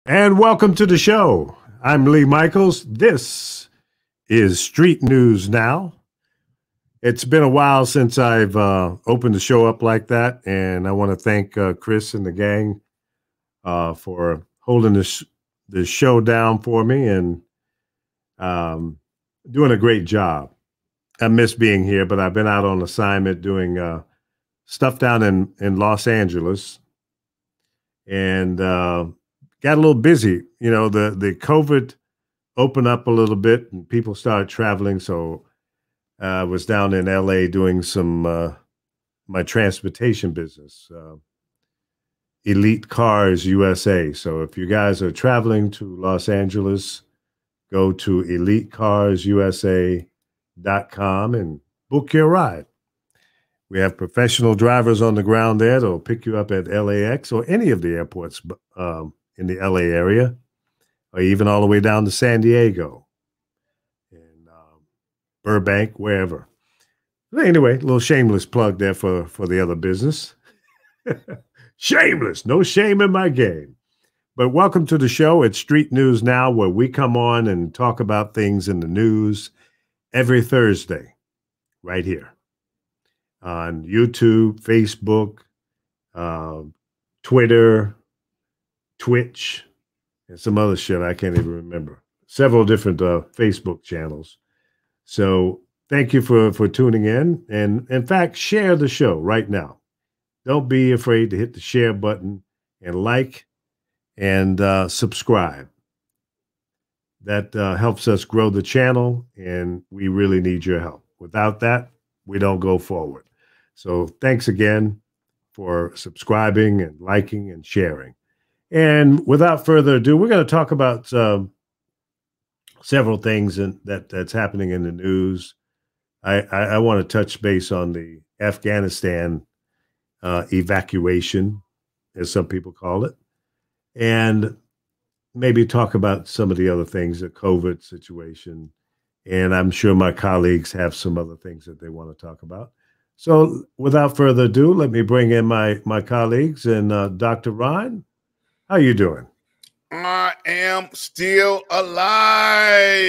And welcome to the show. I'm Lee Michaels. This is Street News Now. It's been a while since I've opened the show up like that, and I want to thank Chris and the gang for holding this show down for me and doing a great job. I miss being here, but I've been out on assignment doing stuff down in Los Angeles, and got a little busy. You know, the COVID opened up a little bit and people started traveling. So I was down in LA doing some my transportation business, Elite Cars USA. So if you guys are traveling to Los Angeles, go to elitecarsusa.com and book your ride. We have professional drivers on the ground there that'll pick you up at LAX or any of the airports in the LA area, or even all the way down to San Diego and Burbank, wherever. But anyway, a little shameless plug there for the other business. Shameless, no shame in my game. But welcome to the show. It's Street News Now, where we come on and talk about things in the news every Thursday, right here on YouTube, Facebook, Twitter, Twitch, and some other shit I can't even remember. Several different Facebook channels. So thank you for tuning in. And in fact, share the show right now. Don't be afraid to hit the share button and like and subscribe. That helps us grow the channel, and we really need your help. Without that, we don't go forward. So thanks again for subscribing and liking and sharing. And without further ado, we're going to talk about several things that's happening in the news. I want to touch base on the Afghanistan evacuation, as some people call it, and maybe talk about some of the other things, the COVID situation. And I'm sure my colleagues have some other things that they want to talk about. So without further ado, let me bring in my colleagues. And Dr. Ron, how you doing? I am still alive.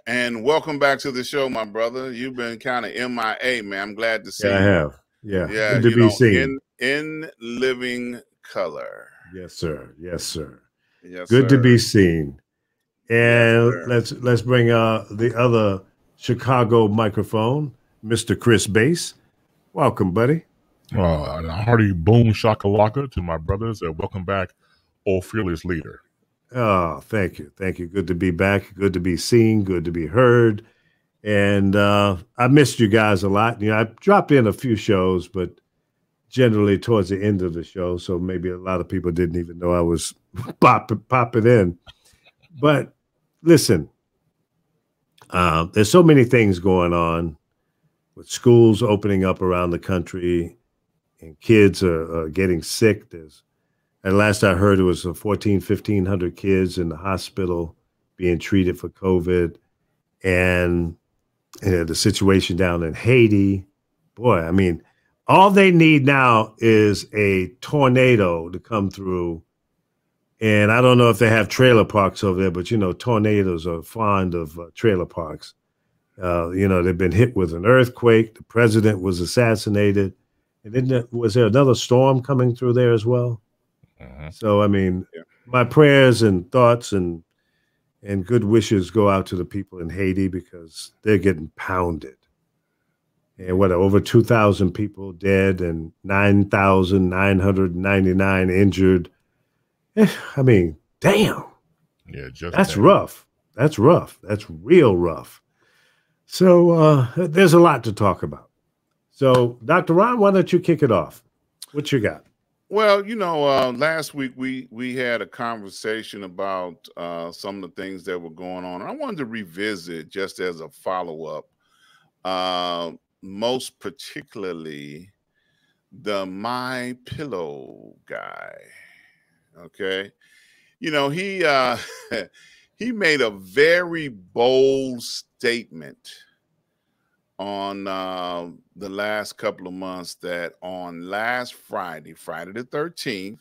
And welcome back to the show, my brother. You've been kind of MIA, man. I'm glad to see you. I have. Yeah. Yeah. Good to be seen. In living color. Yes, sir. Yes, sir. Yes, Good sir. to be seen. And Yes, let's bring the other Chicago microphone, Mr. Chris Bass. Welcome, buddy. A hearty Boomshockalaka to my brothers, and welcome back, oh fearless leader. Oh, thank you. Thank you. Good to be back. Good to be seen. Good to be heard. And I missed you guys a lot. You know, I dropped in a few shows, but generally towards the end of the show, so maybe a lot of people didn't even know I was popping in. But listen, there's so many things going on with schools opening up around the country, and kids are getting sick. At last I heard, it was 1,500 kids in the hospital being treated for COVID. And the situation down in Haiti, boy, I mean, all they need now is a tornado to come through. And I don't know if they have trailer parks over there, but, you know, tornadoes are fond of trailer parks. You know, they've been hit with an earthquake. The president was assassinated. And then was there another storm coming through there as well? So, I mean, my prayers and thoughts and good wishes go out to the people in Haiti, because they're getting pounded. And over 2,000 people dead and 9,999 injured. I mean, damn. Yeah, that's rough. That's rough. That's real rough. So there's a lot to talk about. So, Dr. Ron, why don't you kick it off? What you got? Well, you know, last week we had a conversation about some of the things that were going on. And I wanted to revisit, just as a follow-up, most particularly the My Pillow guy. Okay. You know, he he made a very bold statement on the last couple of months, that on last Friday, Friday the 13th,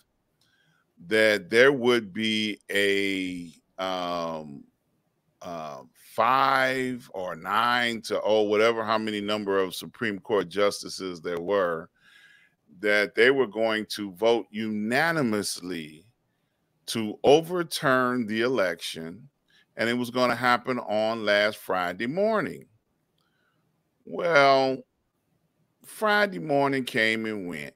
that there would be a 5 or 9 to whatever how many number of Supreme Court justices there were, that they were going to vote unanimously to overturn the election, and it was going to happen on last Friday morning. Well, Friday morning came and went.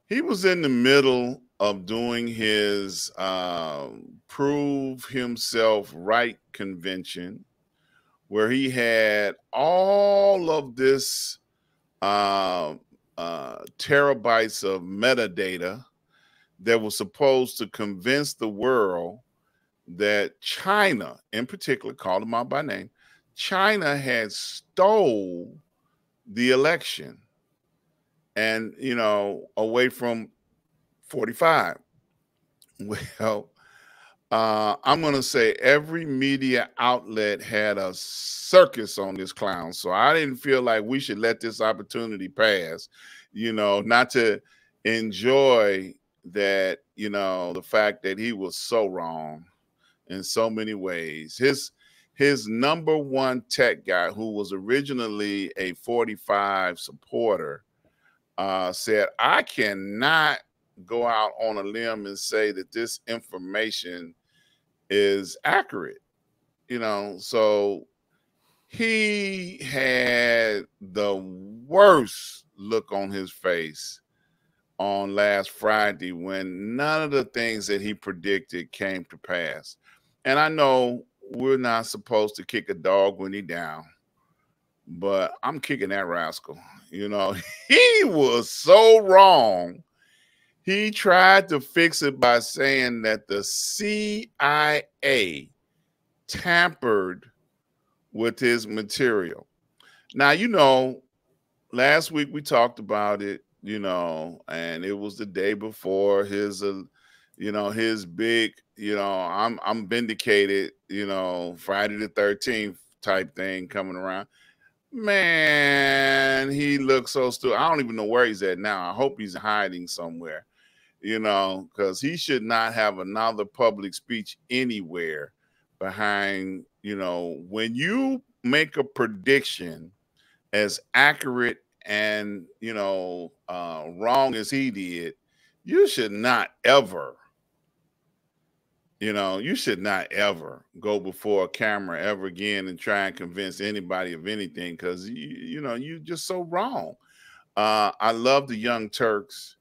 He was in the middle of doing his Prove Himself Right convention, where he had all of this terabytes of metadata that was supposed to convince the world that China, in particular, called him out by name, China had stole the election and, away from 45. Well, I'm going to say every media outlet had a circus on this clown. So I didn't feel like we should let this opportunity pass, not to enjoy that, the fact that he was so wrong in so many ways. His number one tech guy, who was originally a 45 supporter, said, I cannot go out on a limb and say that this information is accurate, so he had the worst look on his face on last Friday when none of the things that he predicted came to pass. And I know we're not supposed to kick a dog when he's down, but I'm kicking that rascal. He was so wrong. He tried to fix it by saying that the CIA tampered with his material. Now, last week we talked about it, and it was the day before his, his big, I'm vindicated, Friday the 13th type thing coming around. Man, he looks so stupid. I don't even know where he's at now. I hope he's hiding somewhere, because he should not have another public speech anywhere behind, when you make a prediction as accurate and, wrong as he did, you should not ever, go before a camera ever again and try and convince anybody of anything, because, you're just so wrong. I love the Young Turks.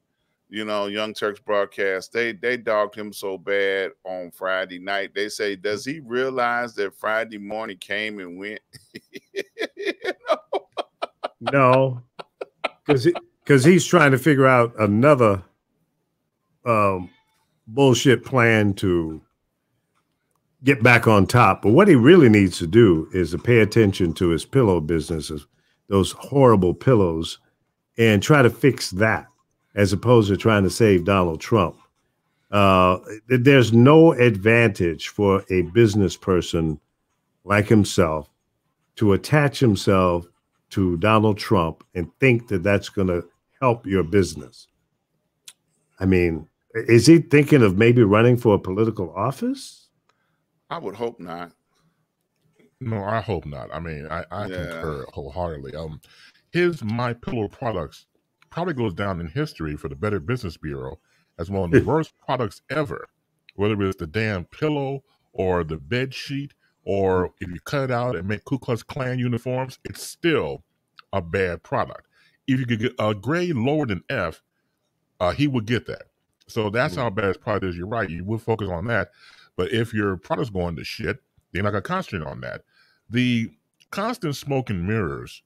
Young Turks broadcast, they dogged him so bad on Friday night. They say, does he realize that Friday morning came and went? No, because he's trying to figure out another bullshit plan to get back on top. But what he really needs to do is to pay attention to his pillow businesses, those horrible pillows, and try to fix that, as opposed to trying to save Donald Trump. There's no advantage for a business person like himself to attach himself to Donald Trump and think that that's going to help your business. I mean, is he thinking of maybe running for a political office? I would hope not. No, I hope not. I mean, I concur wholeheartedly. His My Pillow products probably goes down in history for the Better Business Bureau as one of the worst products ever, whether it's the damn pillow or the bed sheet, or if you cut it out and make Ku Klux Klan uniforms, it's still a bad product. If you could get a grade lower than F, he would get that. So that's how bad his product is. You're right. You would focus on that. But if your product's going to shit, you're not going to concentrate on that. The constant smoke and mirrors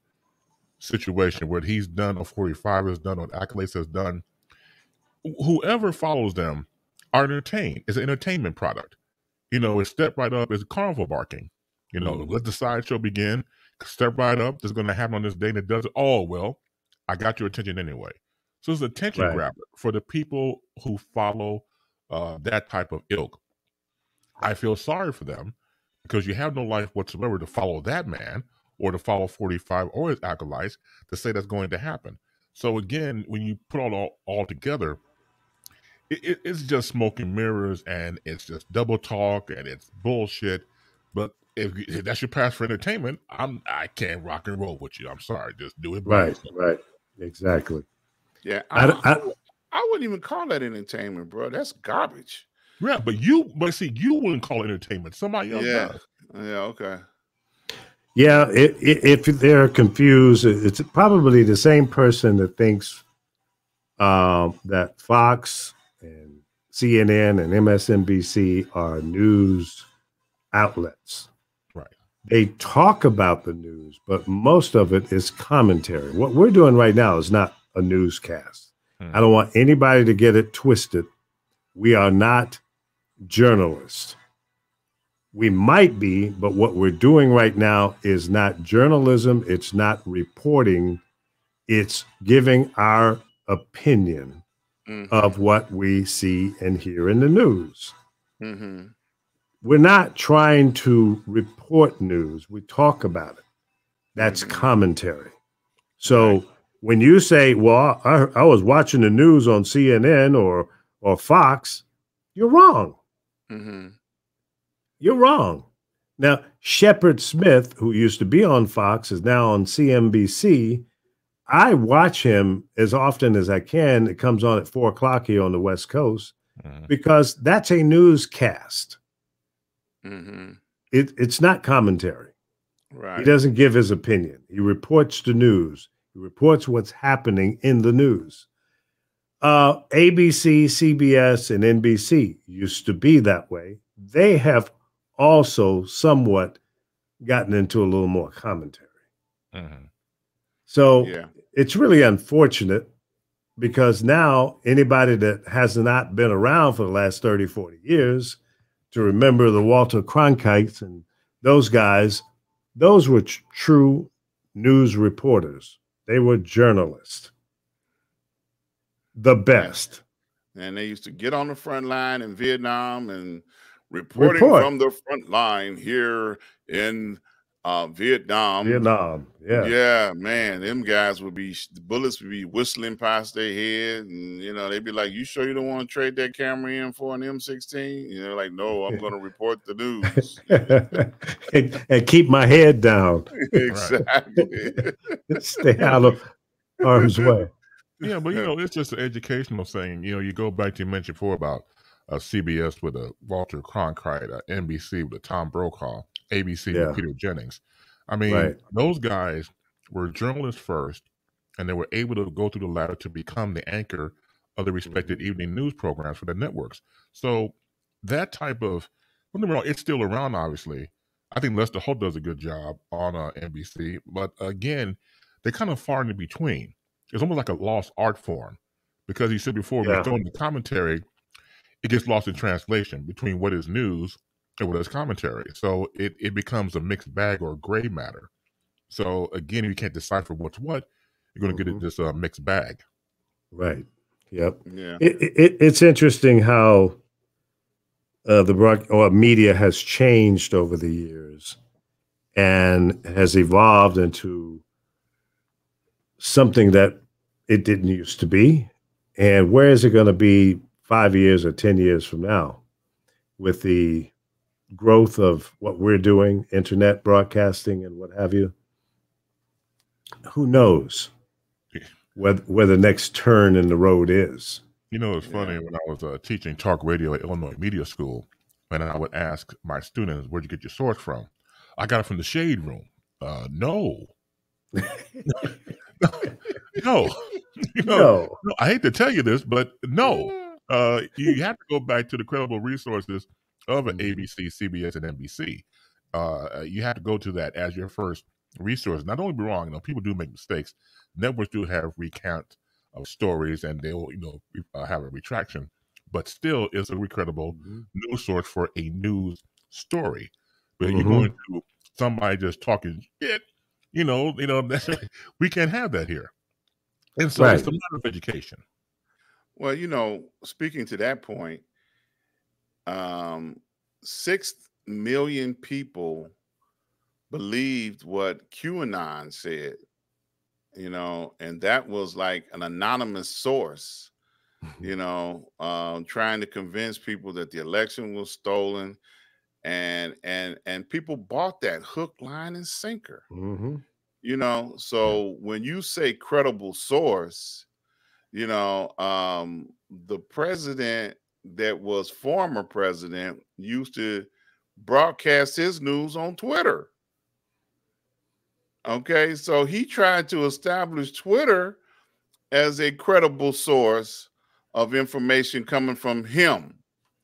situation, what he's done on 45 has done, on accolades has done, whoever follows them are entertained. It's an entertainment product. It's step right up, it's carnival barking. Let the sideshow begin. Step right up, this is going to happen on this day, and it does it. Oh, well, I got your attention anyway. So it's an attention grabber for the people who follow that type of ilk. I feel sorry for them, because you have no life whatsoever to follow that man or to follow 45 or his acolytes to say that's going to happen. So again, when you put all together, it's just smoke and mirrors, and it's just double talk, and it's bullshit. But if that's your path for entertainment, I can't rock and roll with you. I'm sorry, just do it by Right, yourself. right, exactly. Yeah, I, I wouldn't even call that entertainment, bro. That's garbage. Yeah, but see, you wouldn't call it entertainment. Somebody else does. Yeah, okay. yeah, if they're confused, it's probably the same person that thinks that Fox and CNN and MSNBC are news outlets. Right. They talk about the news, but most of it is commentary. What we're doing right now is not a newscast. I don't want anybody to get it twisted. We are not journalists. We might be, but what we're doing right now is not journalism. It's not reporting. It's giving our opinion of what we see and hear in the news. We're not trying to report news. We talk about it. That's commentary. So when you say, well, I was watching the news on CNN or Fox, you're wrong. You're wrong. Now, Shepard Smith, who used to be on Fox, is now on CNBC. I watch him as often as I can. It comes on at 4:00 here on the West Coast because that's a newscast. It's not commentary. Right. He doesn't give his opinion. He reports the news. He reports what's happening in the news. ABC, CBS, and NBC used to be that way. They have also somewhat gotten into a little more commentary. So it's really unfortunate because now anybody that has not been around for the last 30, 40 years to remember the Walter Cronkites and those guys, those were true news reporters. They were journalists. The best. And they used to get on the front line in Vietnam and reporting from the front line here in Vietnam. Yeah, man, them guys the bullets would be whistling past their head, and they'd be like, "You sure you don't want to trade that camera in for an M16?" Like, "No, I'm going to report the news and keep my head down." Exactly. Stay out of harm's way. Yeah, but it's just an educational thing. You go back to you mentioned before about CBS with a Walter Cronkite, NBC with a Tom Brokaw, ABC with Peter Jennings. I mean, those guys were journalists first, and they were able to go through the ladder to become the anchor of the respected evening news programs for the networks. So that type of, don't get me wrong, it's still around, obviously. I think Lester Holt does a good job on NBC, but again, they're kind of far in between. It's almost like a lost art form because you said before, when you throw in the commentary, it gets lost in translation between what is news and what is commentary. So it becomes a mixed bag or a gray matter. So again, if you can't decipher what's what, you're going to get this mixed bag. Right. Yep. Yeah. It's interesting how the media has changed over the years and has evolved into something that it didn't used to be. And where is it going to be 5 years or 10 years from now with the growth of what we're doing, internet broadcasting and what have you? Who knows where the next turn in the road is? It's funny when I was teaching talk radio at Illinois Media School, and I would ask my students, "Where'd you get your source from?" "I got it from the Shade Room." No. No. No. I hate to tell you this, but no. You have to go back to the credible resources of an ABC, CBS, and NBC. You have to go to that as your first resource. Not only be wrong, people do make mistakes. Networks do have recount of stories, and they will, have a retraction. But still, it's a credible news source for a news story. But you're going to somebody just talking shit, we can't have that here. And so it's a matter of education. Well, speaking to that point, 6 million people believed what QAnon said, and that was like an anonymous source. trying to convince people that the election was stolen, and people bought that hook, line, and sinker. So when you say credible source, the president that was former president used to broadcast his news on Twitter. Okay, so he tried to establish Twitter as a credible source of information coming from him.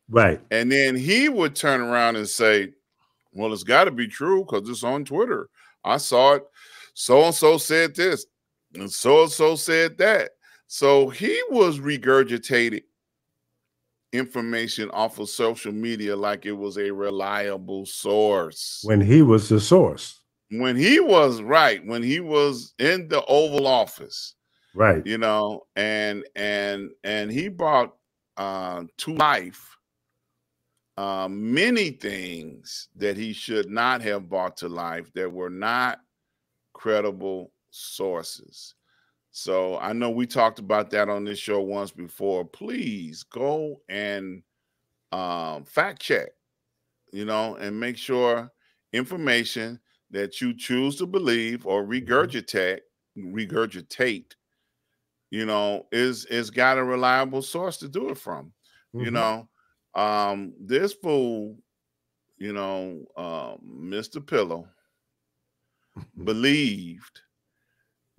Right. And then he would turn around and say, well, it's got to be true because it's on Twitter. I saw it. So-and-so said this and so-and-so said that. So he was regurgitating information off of social media like it was a reliable source. When he was the source. When he was right, when he was in the Oval Office. Right. And he brought to life many things that he should not have brought to life that were not credible sources. So I know we talked about that on this show once before. Please go and fact check, and make sure information that you choose to believe or regurgitate, is got a reliable source to do it from. This fool, Mr. Pillow, believed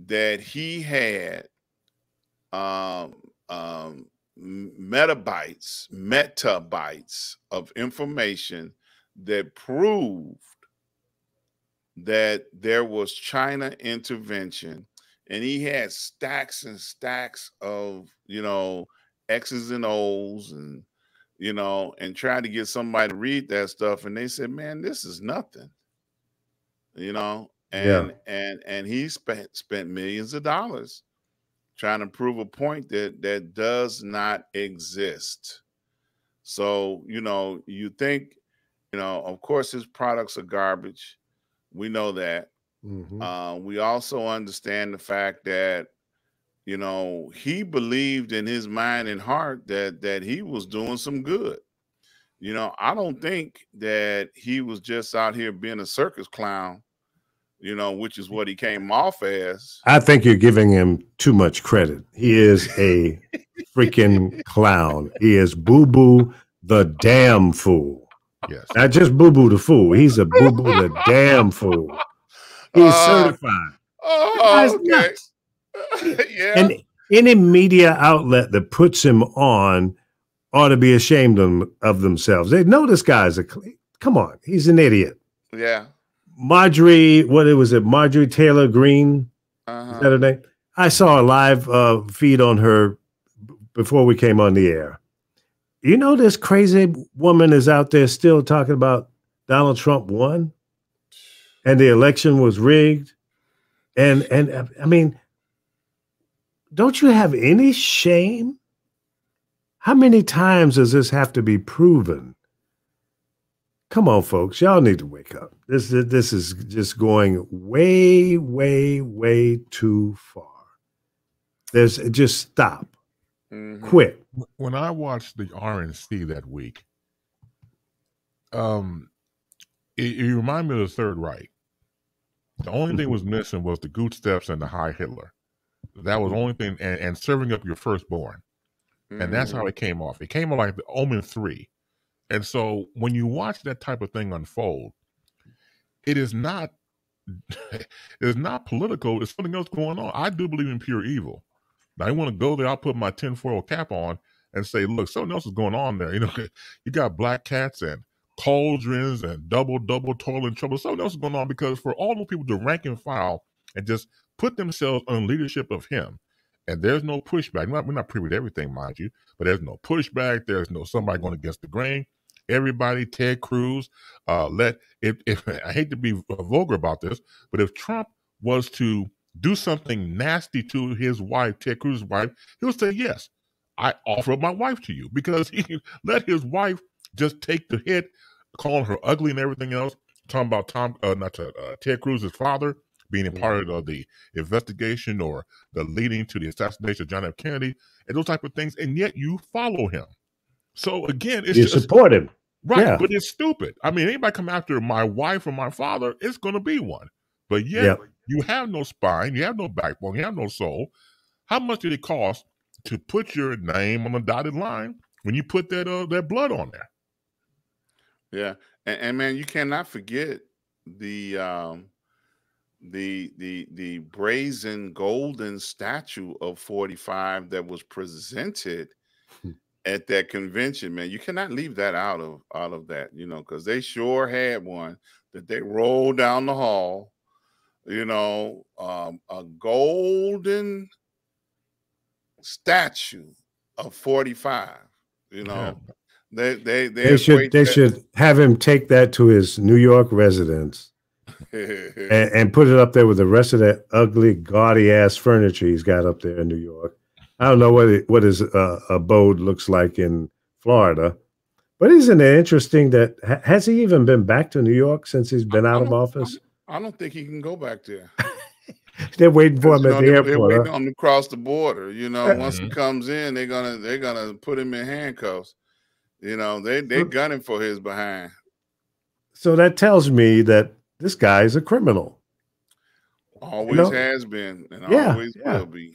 that he had metabytes of information that proved that there was China intervention, and he had stacks and stacks of X's and O's, and and tried to get somebody to read that stuff, and they said, man, this is nothing, and he spent millions of dollars trying to prove a point that does not exist. So, you think, of course his products are garbage. We know that. We also understand the fact that, he believed in his mind and heart that he was doing some good. I don't think that he was just out here being a circus clown, which is what he came off as. I think you're giving him too much credit. He is a freaking clown. He is Boo Boo the damn fool. Yes. Not just Boo Boo the fool. He's a Boo Boo the damn fool. He's certified. Oh, okay. Yeah. And any media outlet that puts him on ought to be ashamed of themselves. They know this guy's come on, he's an idiot. Yeah. Marjorie, what was it? Marjorie Taylor Greene? Is that her name? I saw a live feed on her before we came on the air. This crazy woman is out there still talking about Donald Trump won and the election was rigged. And I mean, don't you have any shame? How many times does this have to be proven? Come on, folks. Y'all need to wake up. This is just going way, way, way too far. Just stop. Quit. When I watched the RNC that week, it reminded me of the Third Reich. The only thing was missing was the Good Steps and the High Hitler. That was the only thing, and serving up your firstborn. And that's how it came off. It came off like the Omen 3. And so when you watch that type of thing unfold, it is not political. There's something else going on. I do believe in pure evil. Now, I want to go there. I'll put my tinfoil cap on and say, look, something else is going on there. You got black cats and cauldrons and double toilet trouble. Something else is going on, because for all those people to rank and file and just put themselves on leadership of him, and there's no pushback. We're not privy to everything, mind you, but there's no pushback. There's no somebody going against the grain. Everybody, Ted Cruz, if I hate to be vulgar about this, but if Trump was to do something nasty to his wife, Ted Cruz's wife, he'll say, yes, I offer up my wife to you, because he let his wife just take the hit, calling her ugly and everything else, talking about Ted Cruz's father being a part of the investigation or the leading to the assassination of John F. Kennedy and those type of things, and yet you follow him. So again, it's you just support him. right, Yeah. but it's stupid. I mean, anybody come after my wife or my father, it's going to be one. But yet you have no spine, you have no backbone, you have no soul. How much did it cost to put your name on the dotted line when you put that blood on there? Yeah, and man, you cannot forget the brazen golden statue of 45 that was presented at that convention. Man, you cannot leave that out of that, you know, because they sure had one that they rolled down the hall. You know, a golden statue of 45. You know, they should have him take that to his New York residence and put it up there with the rest of that ugly, gaudy ass furniture he's got up there in New York. I don't know what his abode looks like in Florida, but isn't it interesting that has he even been back to New York since he's been out of office? I don't think he can go back there. They're waiting for him at the airport. They're waiting on him to cross the border. You know, once he comes in, they're gonna put him in handcuffs. You know, they're gunning for his behind. So that tells me that this guy is a criminal. Always has been, and always will be.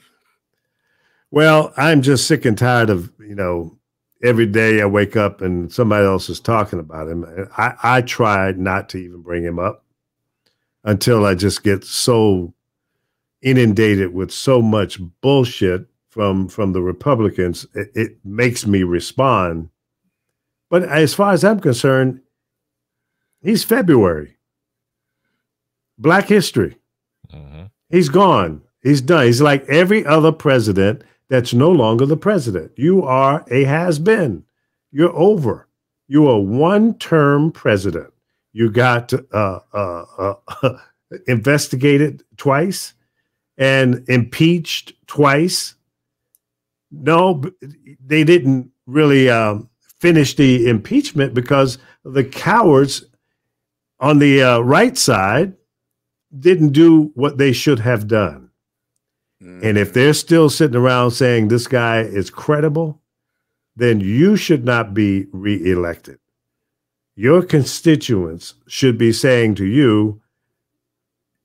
Well, I'm just sick and tired of, you know, every day I wake up and somebody else is talking about him. I try not to even bring him up until I just get so inundated with so much bullshit from the Republicans. It makes me respond. But as far as I'm concerned, he's February. Black history. He's gone. He's done. He's like every other president that's no longer the president. You are a has-been. You're over. You are one-term president. You got investigated twice and impeached twice. No, they didn't really finish the impeachment because the cowards on the right side didn't do what they should have done. And if they're still sitting around saying this guy is credible, then you should not be reelected. Your constituents should be saying to you,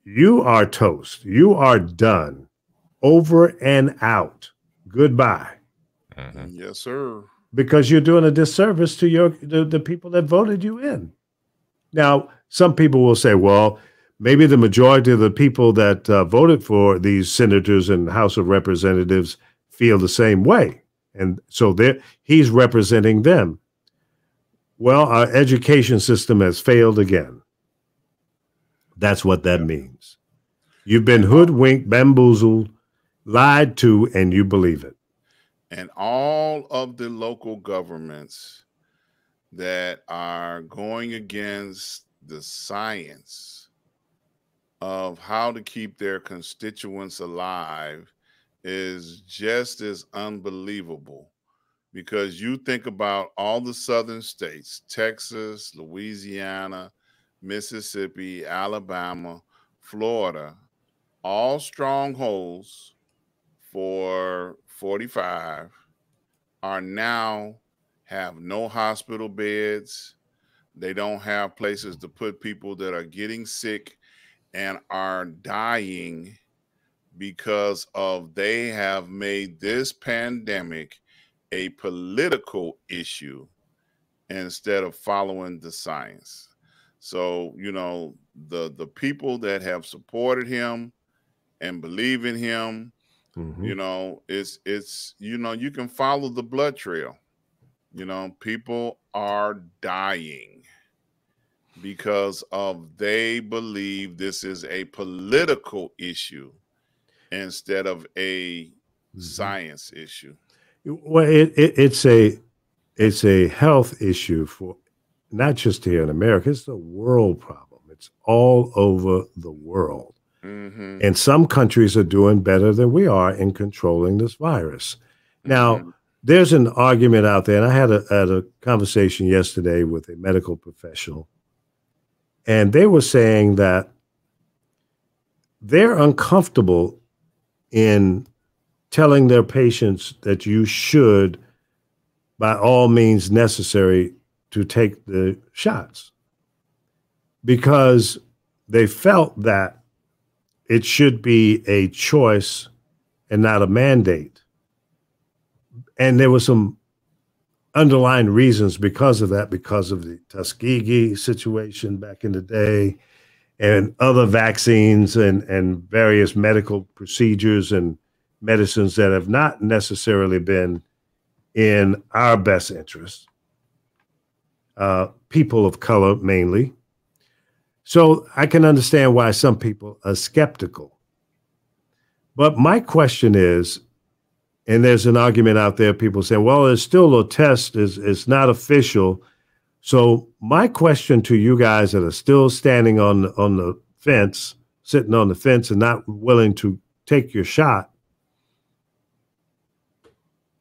you are toast. You are done. Over and out. Goodbye. Yes, sir. Because you're doing a disservice to the people that voted you in. Now, some people will say, well, maybe the majority of the people that voted for these senators and House of Representatives feel the same way. And so he's representing them. Well, our education system has failed again. That's what that means. You've been hoodwinked, bamboozled, lied to, and you believe it. And all of the local governments that are going against the science of how to keep their constituents alive is just as unbelievable, because you think about all the southern states, Texas, Louisiana, Mississippi, Alabama, Florida, all strongholds for 45 are now have no hospital beds. They don't have places to put people that are getting sick and are dying because of they have made this pandemic a political issue instead of following the science. So, you know, the people that have supported him and believe in him, you know, it's you know, you can follow the blood trail. You know, people are dying because of they believe this is a political issue instead of a science issue. Well, it's a health issue for not just here in America. It's a world problem. It's all over the world. And some countries are doing better than we are in controlling this virus. Now, there's an argument out there, and I had a conversation yesterday with a medical professional, and they were saying that they're uncomfortable in telling their patients that you should, by all means necessary, to take the shots, because they felt that it should be a choice and not a mandate. And there were some underlying reasons because of that, because of the Tuskegee situation back in the day and other vaccines and various medical procedures and medicines that have not necessarily been in our best interest, people of color mainly. So I can understand why some people are skeptical. But my question is, and there's an argument out there, people say, well, there's still a test, it's not official. So my question to you guys that are still standing on the fence, sitting on the fence and not willing to take your shot,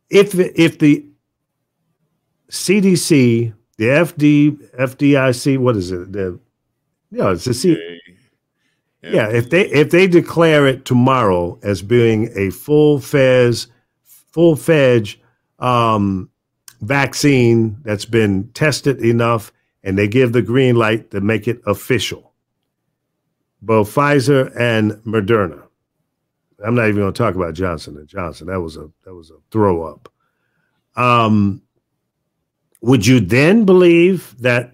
if the CDC, the FDIC, what is it? It's the C. Yeah, if they declare it tomorrow as being a full-fledged vaccine that's been tested enough, and they give the green light to make it official, both Pfizer and Moderna. I'm not even going to talk about Johnson & Johnson. That was a throw up. Would you then believe that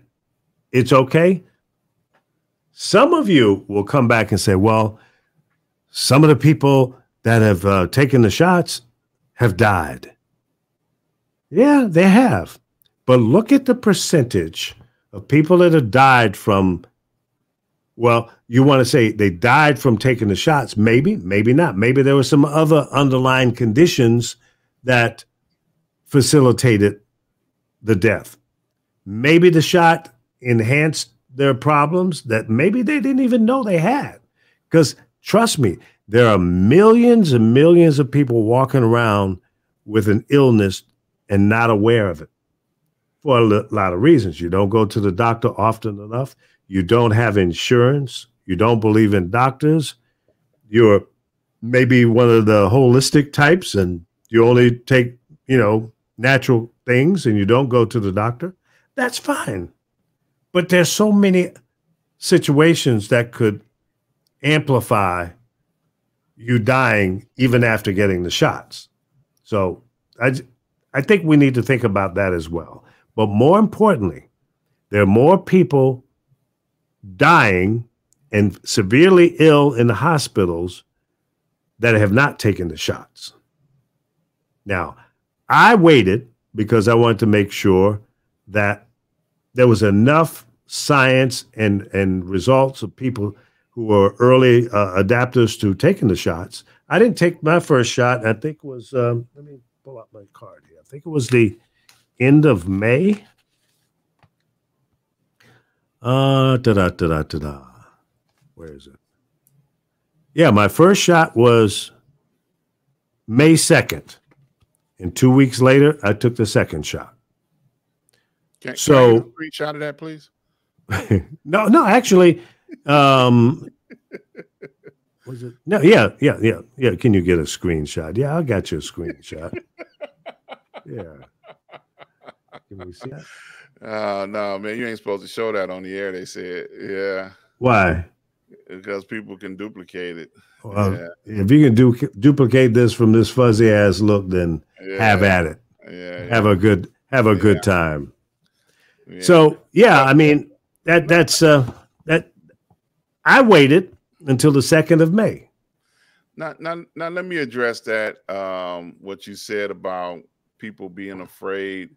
it's okay? Some of you will come back and say, well, some of the people that have taken the shots have died. Yeah, they have. But look at the percentage of people that have died from, well, you want to say they died from taking the shots. Maybe, maybe not. Maybe there were some other underlying conditions that facilitated the death. Maybe the shot enhanced their problems that maybe they didn't even know they had. Because trust me, there are millions and millions of people walking around with an illness and not aware of it for a lot of reasons. You don't go to the doctor often enough. You don't have insurance. You don't believe in doctors. You're maybe one of the holistic types and you only take, natural things and you don't go to the doctor. That's fine. But there's so many situations that could amplify you dying even after getting the shots. So I think we need to think about that as well. But more importantly, there are more people dying and severely ill in the hospitals that have not taken the shots. Now, I waited because I wanted to make sure that there was enough science and results of people who were early adapters to taking the shots. I didn't take my first shot. I think it was, let me pull out my card here. I think it was the end of May. Where is it? Yeah, my first shot was May 2nd. And 2 weeks later, I took the second shot. Can I get a screenshot of that, please? No, actually, was it? No, yeah. Can you get a screenshot? Yeah, I got you a screenshot. Yeah. Can we see that? No, man, you ain't supposed to show that on the air. They said, yeah. Why? Because people can duplicate it. Well, if you can duplicate this from this fuzzy ass look, then have at it. Have a good time. Yeah. So I mean that's that. I waited until the 2nd of May. Now, let me address that. What you said about people being afraid,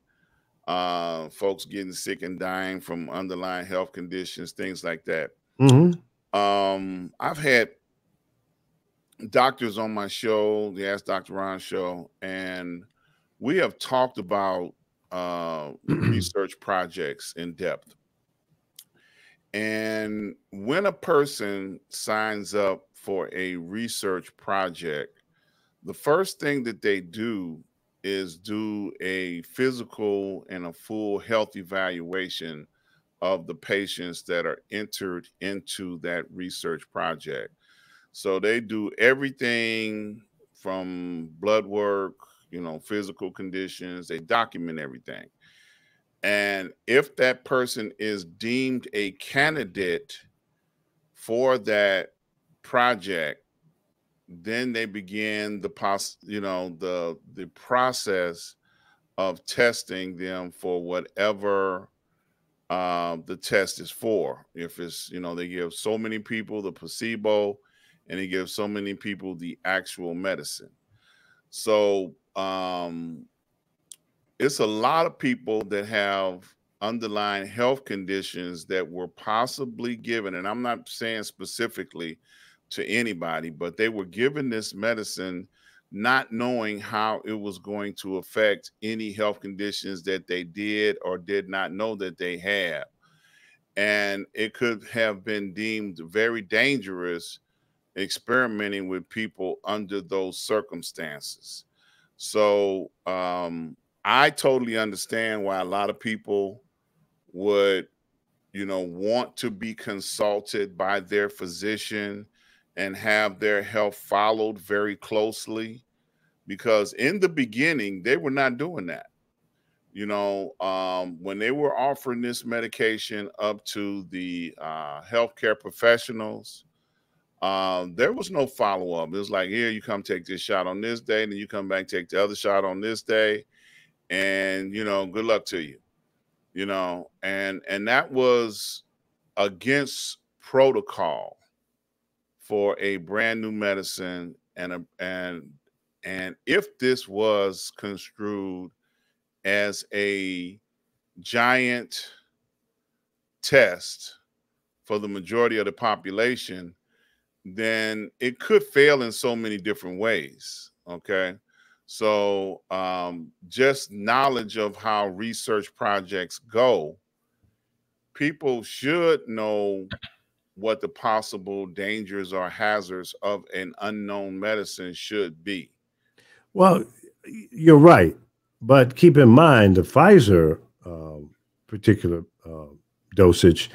folks getting sick and dying from underlying health conditions, things like that. Mm-hmm. I've had doctors on my show, the Ask Dr.Ron show, and we have talked about research projects in depth. And when a person signs up for a research project, the first thing that they do is do a physical and a full health evaluation of the patients that are entered into that research project. So they do everything from blood work, you know, physical conditions. They document everything. And if that person is deemed a candidate for that project, then they begin the process of testing them for whatever the test is for. If it's, you know, they give so many people the placebo and they give so many people the actual medicine. So it's a lot of people that have underlying health conditions that were possibly given, and I'm not saying specifically to anybody, but they were given this medicine not knowing how it was going to affect any health conditions that they did or did not know that they have. And it could have been deemed very dangerous experimenting with people under those circumstances. So I totally understand why a lot of people would, you know, want to be consulted by their physician and have their health followed very closely, because in the beginning they were not doing that. You know, when they were offering this medication up to the healthcare professionals, there was no follow-up. It was like, here, you come take this shot on this day, and then you come back, take the other shot on this day, and, you know, good luck to you. You know, and that was against protocol for a brand new medicine. And if this was construed as a giant test for the majority of the population, then it could fail in so many different ways. Okay. So just knowledge of how research projects go, people should know what the possible dangers or hazards of an unknown medicine should be. Well, you're right. But keep in mind the Pfizer particular dosage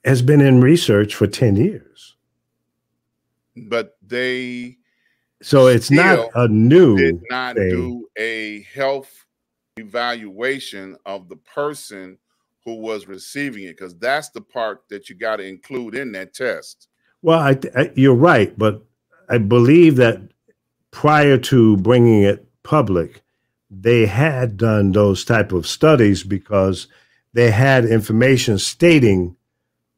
has been in research for 10 years. But they so it's not a new did not thing. Do a health evaluation of the person who was receiving it, because that's the part that you got to include in that test. Well, you're right, but I believe that prior to bringing it public, they had done those type of studies because they had information stating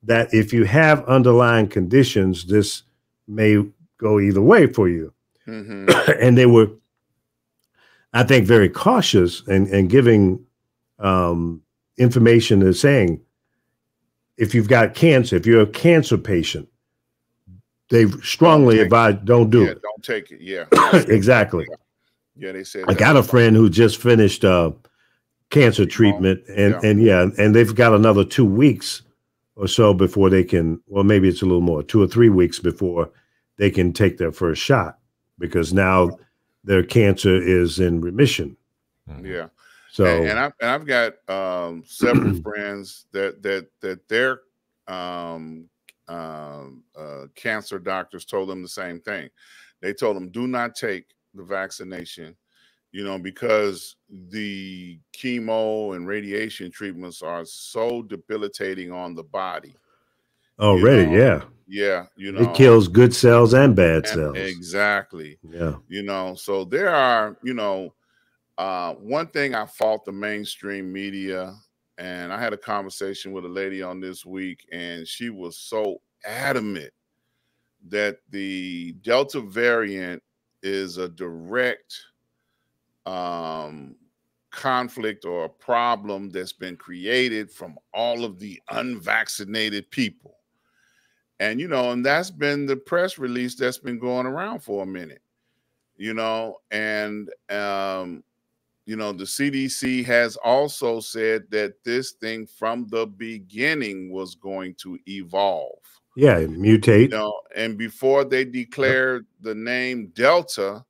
that if you have underlying conditions, this may go either way for you. Mm-hmm. And they were, I think, very cautious and giving information that's saying, if you've got cancer, if you're a cancer patient, they strongly advise don't do it. Don't take it. Yeah. Exactly. Yeah, they said I got a friend who just finished cancer treatment, and they've got another 2 weeks or so before they can, well, maybe it's a little more, 2 or 3 weeks before they can take their first shot, because now their cancer is in remission. Yeah. So I've got several friends that their cancer doctors told them the same thing. They told them, do not take the vaccination, you know, because the chemo and radiation treatments are so debilitating on the body. Already, you know? yeah. Yeah, you know. It kills good cells and bad cells. Exactly. Yeah. You know, so there are, you know, one thing I fault the mainstream media, and I had a conversation with a lady on this week, and she was so adamant that the Delta variant is a direct conflict or a problem that's been created from all of the unvaccinated people. And, you know, and that's been the press release that's been going around for a minute, you know, and, you know, the CDC has also said that this thing from the beginning was going to evolve. Yeah, mutate. You know, and before they declared the name Delta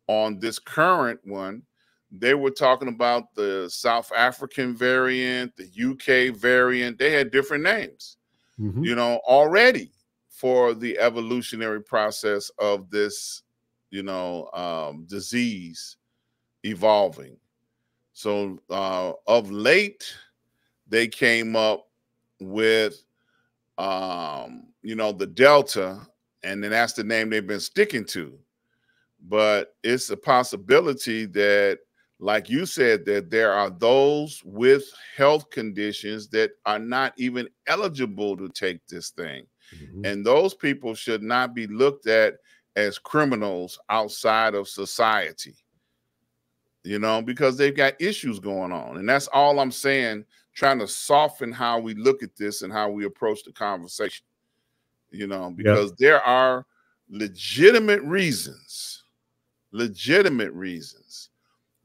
on this current one, they were talking about the South African variant, the UK variant. They had different names, you know, already for the evolutionary process of this, disease evolving. So of late, they came up with, the Delta, and then that's the name they've been sticking to. But it's a possibility that, like you said, that there are those with health conditions that are not even eligible to take this thing. Mm-hmm. And those people should not be looked at as criminals outside of society, because they've got issues going on. And that's all I'm saying, trying to soften how we look at this and how we approach the conversation, because there are legitimate reasons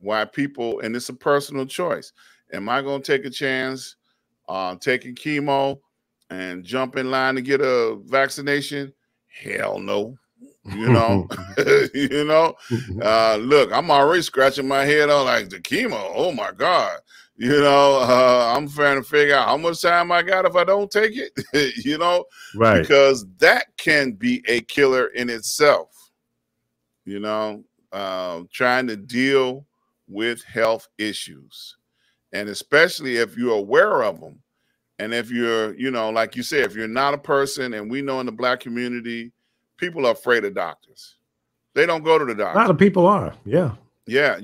why people, and it's a personal choice. Am I going to take a chance taking chemo and jump in line to get a vaccination? Hell no. Look, I'm already scratching my head on like the chemo. Oh my God. I'm trying to figure out how much time I got if I don't take it, right. Because that can be a killer in itself, trying to deal with health issues, and especially if you're aware of them. And if you're, like you said, if you're not a person, and we know in the Black community, people are afraid of doctors. They don't go to the doctor. A lot of people are. Yeah. Yeah.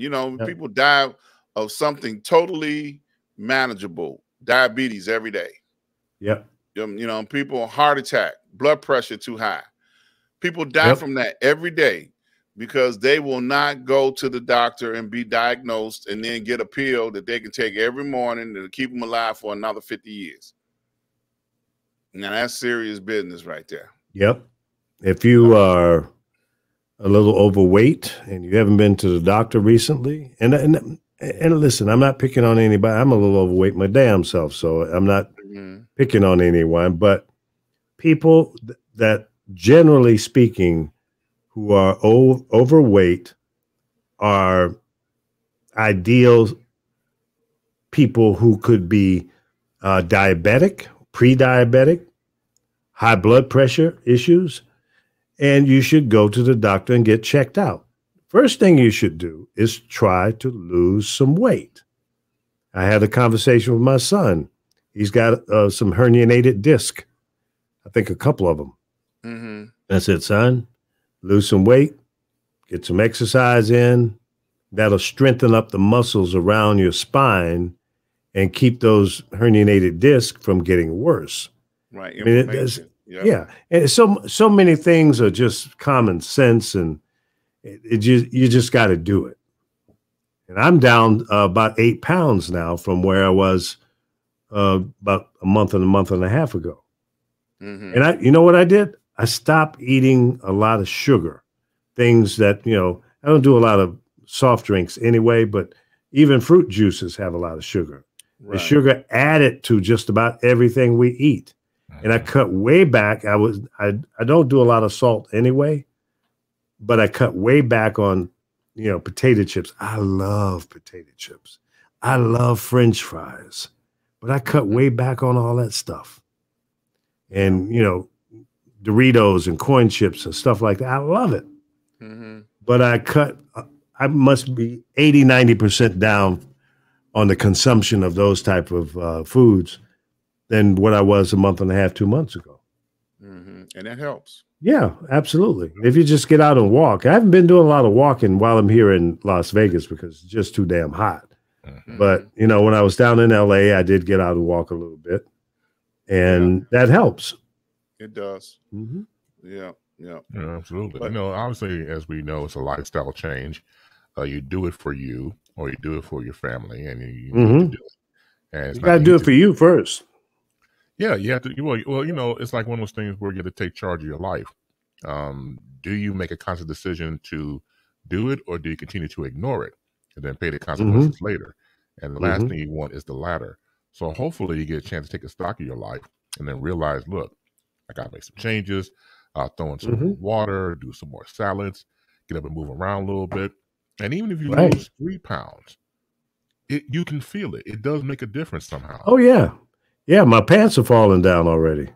People die of something totally manageable, diabetes every day. Yep. People, heart attack, blood pressure too high. People die from that every day because they will not go to the doctor and be diagnosed and then get a pill that they can take every morning to keep them alive for another 50 years. Now that's serious business right there. Yep. If you are a little overweight and you haven't been to the doctor recently, and listen, I'm not picking on anybody. I'm a little overweight my damn self, so I'm not picking on anyone. But people that, generally speaking, who are overweight are ideal people who could be diabetic, pre-diabetic, high blood pressure issues, and you should go to the doctor and get checked out. First thing you should do is try to lose some weight. I had a conversation with my son. He's got some herniated disc, I think a couple of them. Mm-hmm. I said, son, lose some weight, get some exercise in. That'll strengthen up the muscles around your spine and keep those herniated discs from getting worse. Right. I mean, yeah. And so many things are just common sense, and you just got to do it. And I'm down about 8 pounds now from where I was about a month and a half ago. Mm-hmm. And you know what I did? I stopped eating a lot of sugar, things that, I don't do a lot of soft drinks anyway, but even fruit juices have a lot of sugar. Right. The sugar added to just about everything we eat. And I cut way back. I don't do a lot of salt anyway, but I cut way back on, potato chips. I love potato chips. I love French fries, but I cut way back on all that stuff. And, Doritos and corn chips and stuff like that. I love it. Mm-hmm. But I must be 80, 90% down on the consumption of those type of foods than what I was a month and a half, 2 months ago. Mm-hmm. And that helps. Yeah, absolutely. If you just get out and walk. I haven't been doing a lot of walking while I'm here in Las Vegas because it's just too damn hot. Mm-hmm. But, when I was down in LA, I did get out and walk a little bit. And that helps. It does. Mm-hmm. Yeah, absolutely. But, obviously, as we know, it's a lifestyle change. You do it for you, or you do it for your family, and you need to do it. And you got to do it for you first. Yeah, you have to. Well, it's like one of those things where you have to take charge of your life. Do you make a conscious decision to do it, or do you continue to ignore it and then pay the consequences later? And the last thing you want is the latter. So hopefully you get a chance to take a stock of your life and then realize, look, I got to make some changes. Throw in some more water, do some more salads, get up and move around a little bit. And even if you lose 3 pounds, you can feel it. It does make a difference somehow. Oh, yeah. Yeah, my pants are falling down already.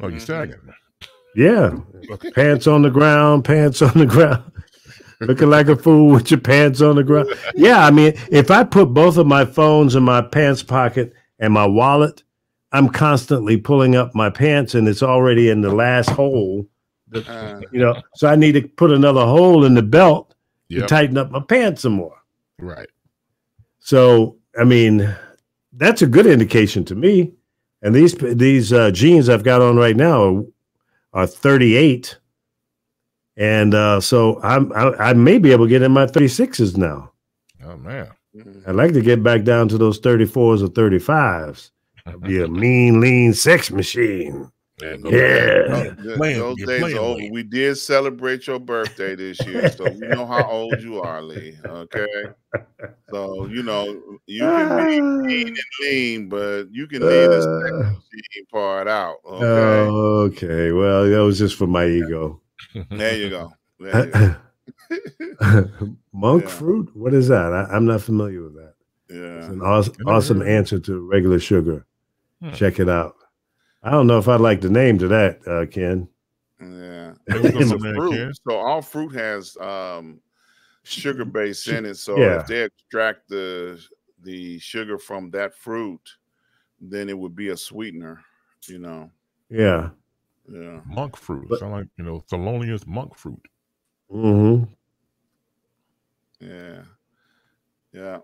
Oh, you're sagging. Yeah. Pants on the ground, pants on the ground. Looking like a fool with your pants on the ground. Yeah, I mean, if I put both of my phones in my pants pocket and my wallet, I'm constantly pulling up my pants and it's already in the last hole. So I need to put another hole in the belt to tighten up my pants some more. Right. So, I mean, that's a good indication to me. And these jeans I've got on right now are 38. And so I may be able to get in my 36s now. Oh, man. I'd like to get back down to those 34s or 35s. I'd be a mean, lean sex machine. Yeah. Those days are over. We did celebrate your birthday this year, so we know how old you are, Lee. Okay. So, you can be mean and lean, but you can leave the sex machine part out. Okay. Okay. Well, that was just for my ego. There you go. There you go. Monk fruit? What is that? I'm not familiar with that. Yeah. It's an awesome answer to regular sugar. Check it out. I don't know if I'd like the name to that, Ken. Yeah. It's a fruit. So all fruit has sugar base in it. So if they extract the sugar from that fruit, then it would be a sweetener, Yeah. Yeah. Monk fruit. Sound like, Thelonious monk fruit. Mm-hmm. Yeah. Yeah.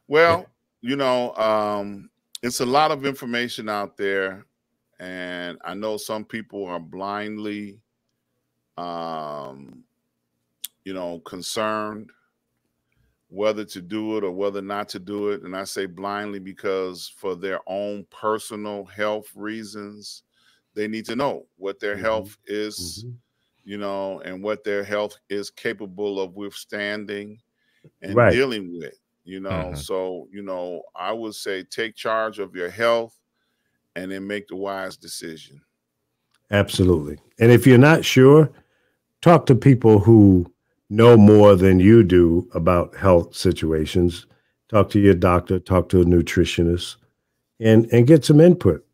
Well, it's a lot of information out there. And I know some people are blindly, concerned whether to do it or whether not to do it. And I say blindly because for their own personal health reasons, they need to know what their health is, and what their health is capable of withstanding and dealing with, So, I would say take charge of your health and then make the wise decision. Absolutely. And if you're not sure, talk to people who know more than you do about health situations. Talk to your doctor, talk to a nutritionist, and get some input.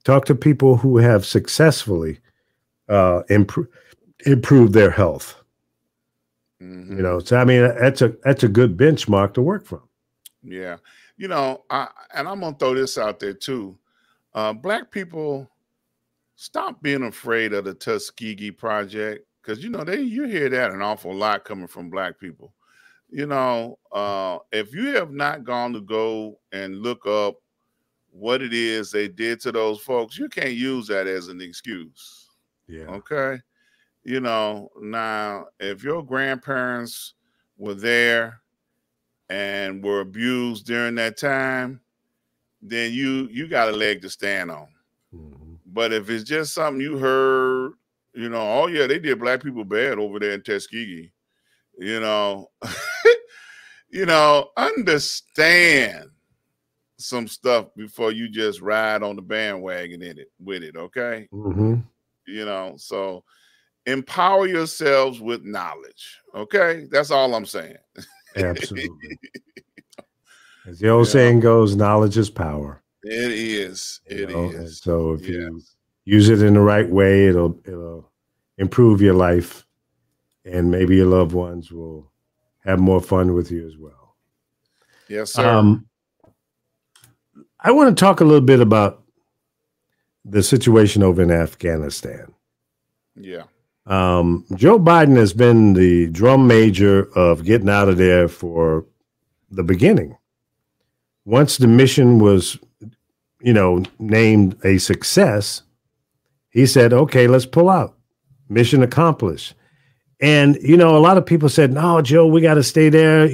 Talk to people who have successfully improved their health. So I mean, that's a good benchmark to work from. Yeah. And I'm gonna throw this out there too. Black people, stop being afraid of the Tuskegee Project, because you hear that an awful lot coming from Black people. If you have not gone to go and look up what it is they did to those folks, you can't use that as an excuse. Yeah. Okay. Now if your grandparents were there and were abused during that time, then you got a leg to stand on. But if it's just something you heard, oh yeah, they did Black people bad over there in Tuskegee, understand some stuff before you just ride on the bandwagon with it, okay? So empower yourselves with knowledge, okay? That's all I'm saying. Absolutely. As the old saying goes, knowledge is power. It is. It is. And so if you use it in the right way, it'll improve your life, and maybe your loved ones will have more fun with you as well. Yes, sir. I want to talk a little bit about the situation over in Afghanistan. Yeah. Joe Biden has been the drum major of getting out of there for the beginning. Once the mission was, named a success, he said, okay, let's pull out. Mission accomplished. And, a lot of people said, no, Joe, we got to stay there,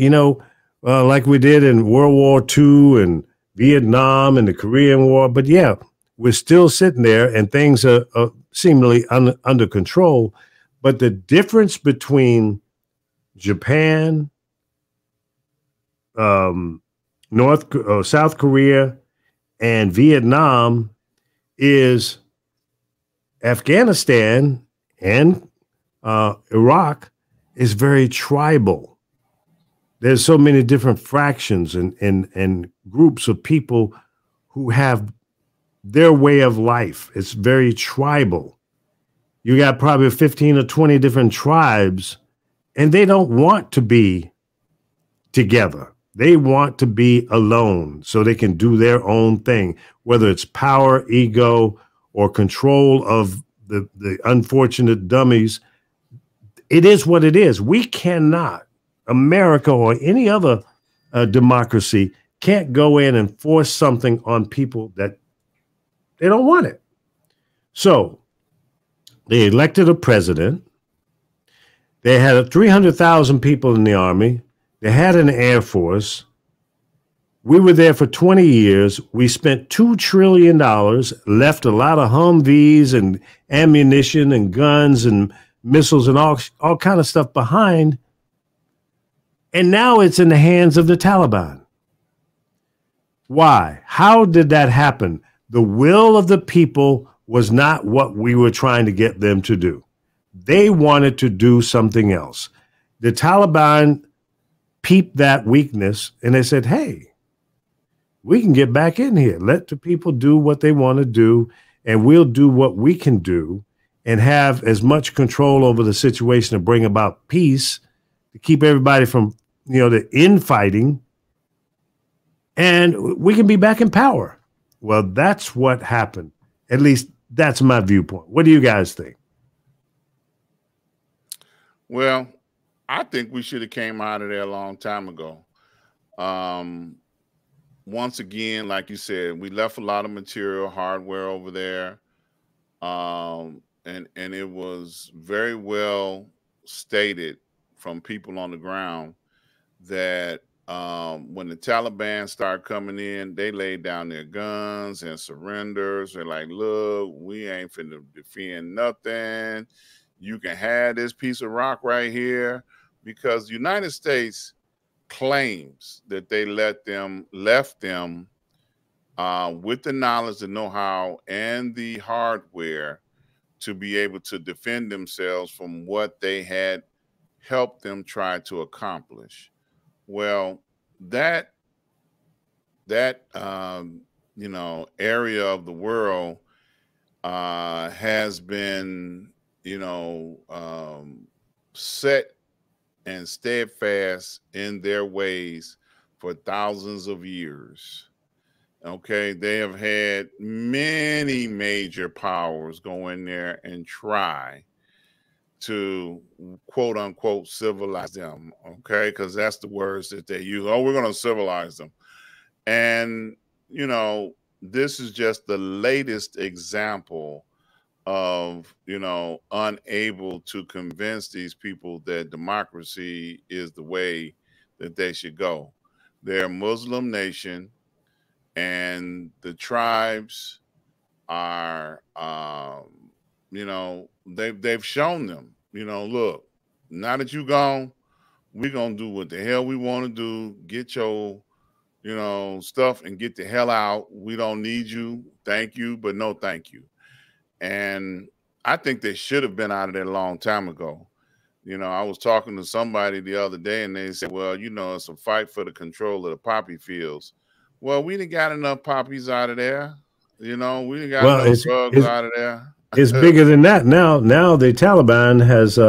like we did in World War II and Vietnam and the Korean War. But yeah, we're still sitting there and things are seemingly under control. But the difference between Japan, South Korea, and Vietnam is Afghanistan and Iraq is very tribal. There's so many different fractions and groups of people who have their way of life. It's very tribal. You got probably 15 or 20 different tribes, and they don't want to be together. They want to be alone so they can do their own thing, whether it's power, ego, or control of the unfortunate dummies. It is what it is. We cannot, America or any other democracy, can't go in and force something on people that they don't want it. So they elected a president. They had 300,000 people in the army. They had an air force. We were there for 20 years. We spent $2 trillion, left a lot of Humvees and ammunition and guns and missiles and all kind of stuff behind. And now it's in the hands of the Taliban. Why? How did that happen? The will of the people was not what we were trying to get them to do. They wanted to do something else. The Taliban peeped that weakness and they said, hey, we can get back in here. Let the people do what they want to do, and we'll do what we can do and have as much control over the situation to bring about peace, to keep everybody from, the infighting, and we can be back in power. Well, that's what happened. At least that's my viewpoint. What do you guys think? Well, I think we should have came out of there a long time ago. Once again, like you said, we left a lot of material hardware over there. And it was very well stated from people on the ground that when the Taliban started coming in, they laid down their guns and surrenders. They're like, look, we ain't finna defend nothing. You can have this piece of rock right here, because the United States claims that they left them with the knowledge, the know-how, and the hardware to be able to defend themselves from what they had helped them try to accomplish. Well, that area of the world has been, set and steadfast in their ways for thousands of years. Okay, they have had many major powers go in there and try to quote unquote civilize them. Okay, because that's the words that they use. Oh, we're going to civilize them. And, this is just the latest example of, unable to convince these people that democracy is the way that they should go. They're a Muslim nation, and the tribes are, they've shown them, look, now that you gone, we're going to do what the hell we want to do. Get your, stuff and get the hell out. We don't need you. Thank you, but no thank you. And I think they should have been out of there a long time ago. I was talking to somebody the other day, and they said, well, it's a fight for the control of the poppy fields. Well, we didn't got enough poppies out of there. We didn't got enough drugs out of there. It's bigger than that now. Now the Taliban has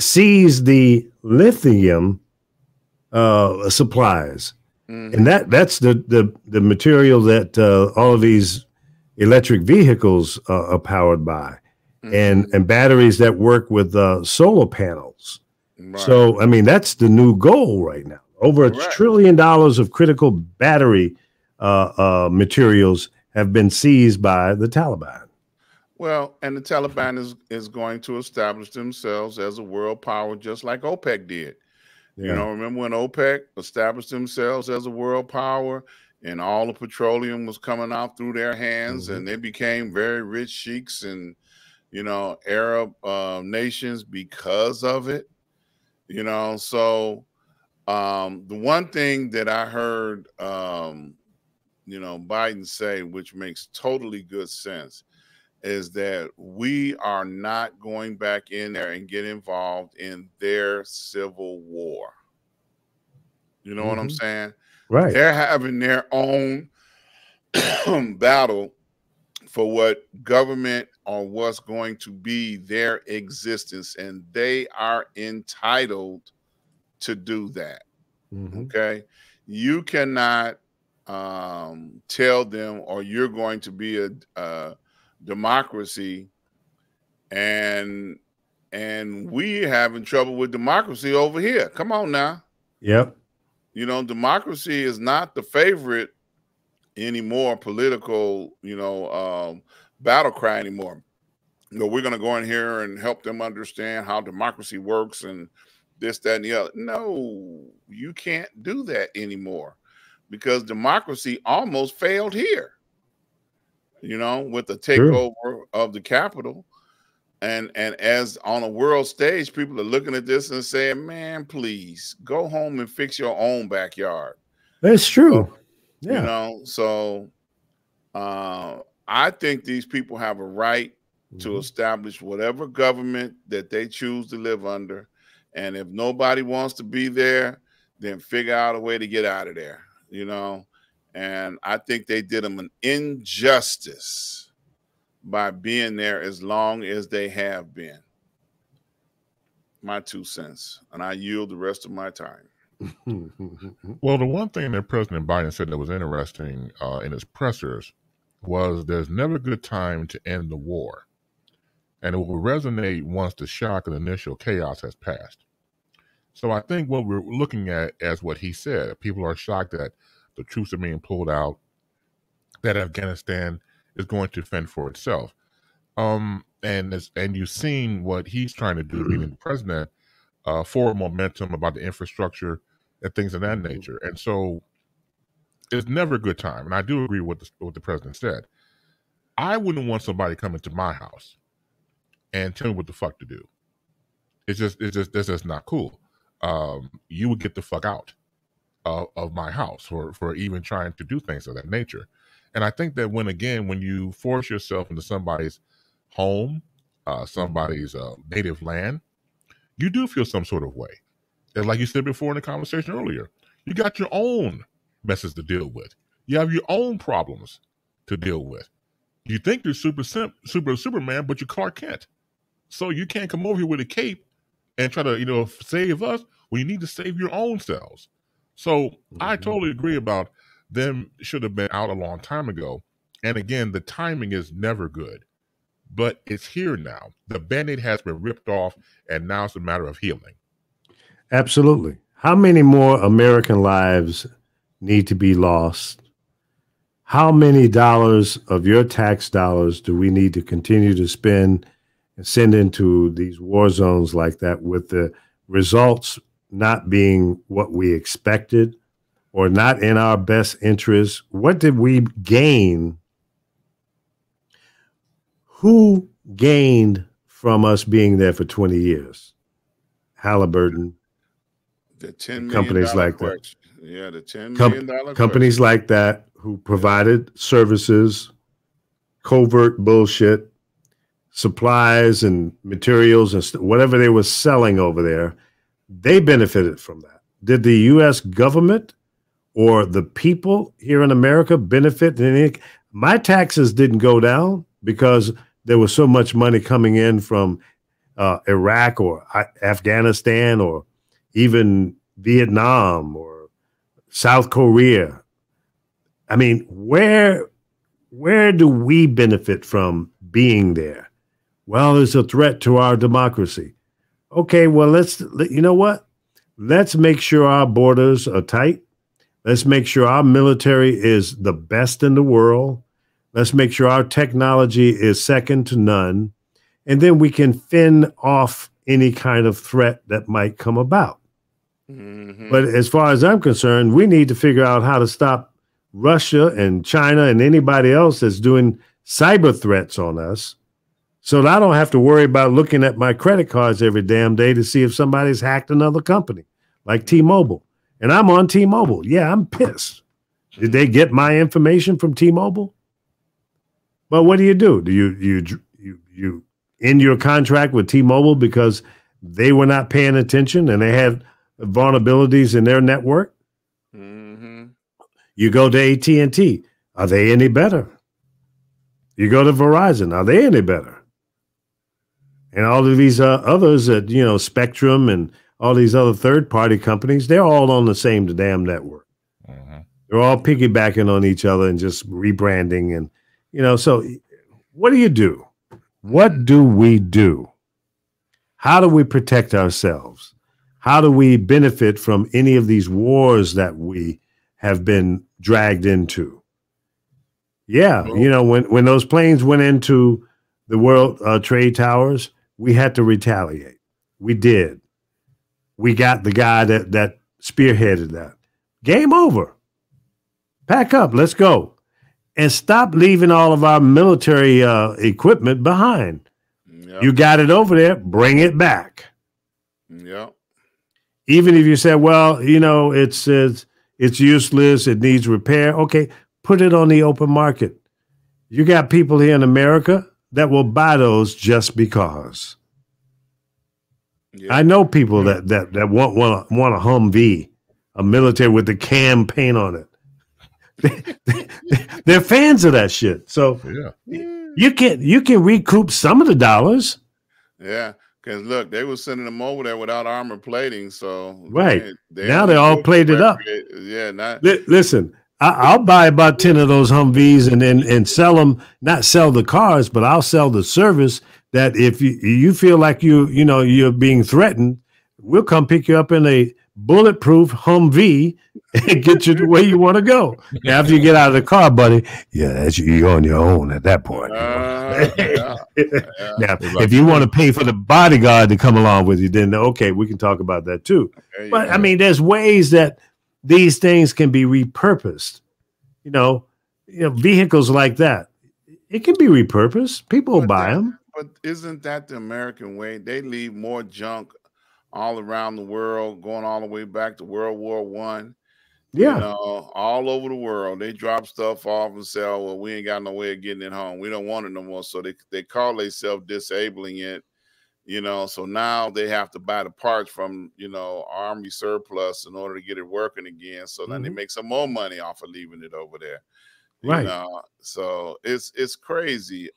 seized the lithium supplies. Mm-hmm. And that's the material that all of these electric vehicles are powered by, mm-hmm. and batteries that work with solar panels. Right. So, that's the new goal right now. Over $1 trillion of critical battery materials have been seized by the Taliban. Well, and the Taliban is going to establish themselves as a world power, just like OPEC did. Yeah. Remember when OPEC established themselves as a world power, and all the petroleum was coming out through their hands, mm-hmm. and they became very rich sheiks and, Arab nations because of it. So the one thing that I heard, Biden say, which makes totally good sense, is that we are not going back in there and get involved in their civil war. You know mm-hmm. what I'm saying? Right. They're having their own battle for what government or what's going to be their existence, and they are entitled to do that. Okay, you cannot tell them, or you're going to be a democracy, and we having trouble with democracy over here. Come on now. Yep. You know, democracy is not the favorite anymore, political, battle cry anymore. You know, we're going to go in here and help them understand how democracy works and this, that, and the other. No, you can't do that anymore, because democracy almost failed here, with the takeover of the Capitol. And as on a world stage, people are looking at this and saying, man, please go home and fix your own backyard. That's true. So, I think these people have a right to establish whatever government that they choose to live under. And if nobody wants to be there, then figure out a way to get out of there, And I think they did them an injustice by being there as long as they have been. My 2 cents. And I yield the rest of my time. Well, the one thing that President Biden said that was interesting in his pressers was there's never a good time to end the war. And it will resonate once the shock of the initial chaos has passed. So I think what we're looking at as what he said, people are shocked that the troops are being pulled out, that Afghanistan is going to fend for itself. And you've seen what he's trying to do, being the president, for momentum about the infrastructure and things of that nature. And so it's never a good time. And I do agree with what the president said. I wouldn't want somebody coming to my house and tell me what the fuck to do. That's just not cool. You would get the fuck out of my house for even trying to do things of that nature. And I think that when you force yourself into somebody's home, somebody's native land, you do feel some sort of way. And like you said before in the conversation earlier, you got your own messes to deal with. You have your own problems to deal with. You think you're Superman, but you're Clark Kent. So you can't come over here with a cape and try to, save us when you need to save your own selves. So I totally agree about them should have been out a long time ago. And again, the timing is never good, but it's here now. The Band-Aid has been ripped off, and now it's a matter of healing. Absolutely. How many more American lives need to be lost? How many dollars of your tax dollars do we need to continue to spend and send into these war zones like that, with the results not being what we expected or not in our best interest? What did we gain? Who gained from us being there for 20 years? Halliburton. The $10 million companies like question. That. Yeah, the $10 million companies like that who provided services, covert bullshit, supplies and materials and whatever they were selling over there, they benefited from that. Did the U.S. government or the people here in America benefit? My taxes didn't go down because there was so much money coming in from Iraq or Afghanistan or even Vietnam or South Korea. I mean, where do we benefit from being there? Well, it's a threat to our democracy. Okay, well, you know what? Let's make sure our borders are tight. Let's make sure our military is the best in the world. Let's make sure our technology is second to none. And then we can fend off any kind of threat that might come about. But as far as I'm concerned, we need to figure out how to stop Russia and China and anybody else that's doing cyber threats on us, so that I don't have to worry about looking at my credit cards every damn day to see if somebody's hacked another company like T-Mobile. And I'm on T-Mobile. Yeah, I'm pissed. Did they get my information from T-Mobile? But what do? Do you end your contract with T-Mobile because they were not paying attention and they had vulnerabilities in their network? You go to AT&T. Are they any better? You go to Verizon. Are they any better? And all of these others that, Spectrum and all these other third-party companies, they're all on the same damn network. Mm-hmm. They're all piggybacking on each other and just rebranding. And, so what do you do? What do we do? How do we protect ourselves? How do we benefit from any of these wars that we have been dragged into? Yeah, when those planes went into the World Trade Towers, we had to retaliate. We did. We got the guy that spearheaded that. Game over. Pack up. Let's go. And stop leaving all of our military equipment behind. Yep. You got it over there. Bring it back. Yeah. Even if you say, well, it's useless. It needs repair. Okay, put it on the open market. You got people here in America that will buy those just because. Yeah. I know people that want a Humvee, a military with the cam paint on it. They're fans of that shit. So you can recoup some of the dollars. Yeah, because look, they were sending them over there without armor plating. So right now they're all plated up. Yeah, listen. I'll buy about 10 of those Humvees and sell them. Not sell the cars, but I'll sell the service. That if you feel like you're being threatened, we'll come pick you up in a bulletproof Humvee and get you the way you want to go. After you get out of the car, buddy, you're on your own at that point. Now, if you want to pay for the bodyguard to come along with you, then okay, we can talk about that too. But I mean, there's ways that these things can be repurposed. Vehicles like that, it can be repurposed. People will buy them. But isn't that the American way? They leave more junk all around the world, going all the way back to World War I. Yeah. All over the world. They drop stuff off and say, oh, well, we ain't got no way of getting it home. We don't want it no more. So they call themselves disabling it, so now they have to buy the parts from, Army surplus in order to get it working again. So then they make some more money off of leaving it over there. Right. So it's crazy.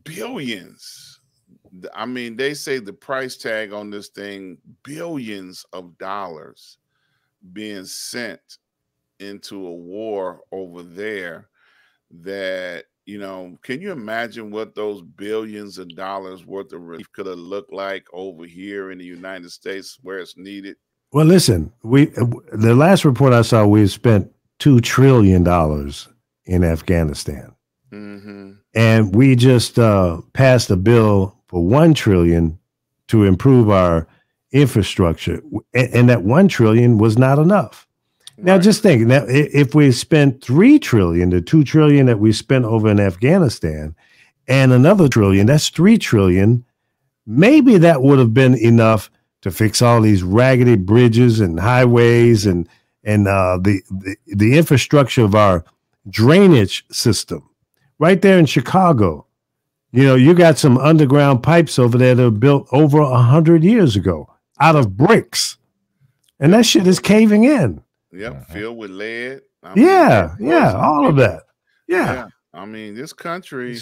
Billions. I mean, they say the price tag on this thing, billions of dollars being sent into a war over there that, can you imagine what those billions of dollars worth of relief could have looked like over here in the United States where it's needed? Well, listen, the last report I saw, we spent $2 trillion in Afghanistan. Mm-hmm. And we just passed a bill for $1 trillion to improve our infrastructure. And that $1 trillion was not enough. Right. Now, just think, now, if we spent $3 trillion, the $2 trillion that we spent over in Afghanistan, and another trillion, that's $3 trillion, maybe that would have been enough to fix all these raggedy bridges and highways and the infrastructure of our drainage system. Right there in Chicago, you got some underground pipes over there that were built over 100 years ago out of bricks. And that shit is caving in. Yep, filled with lead. All of that. Yeah. I mean, this country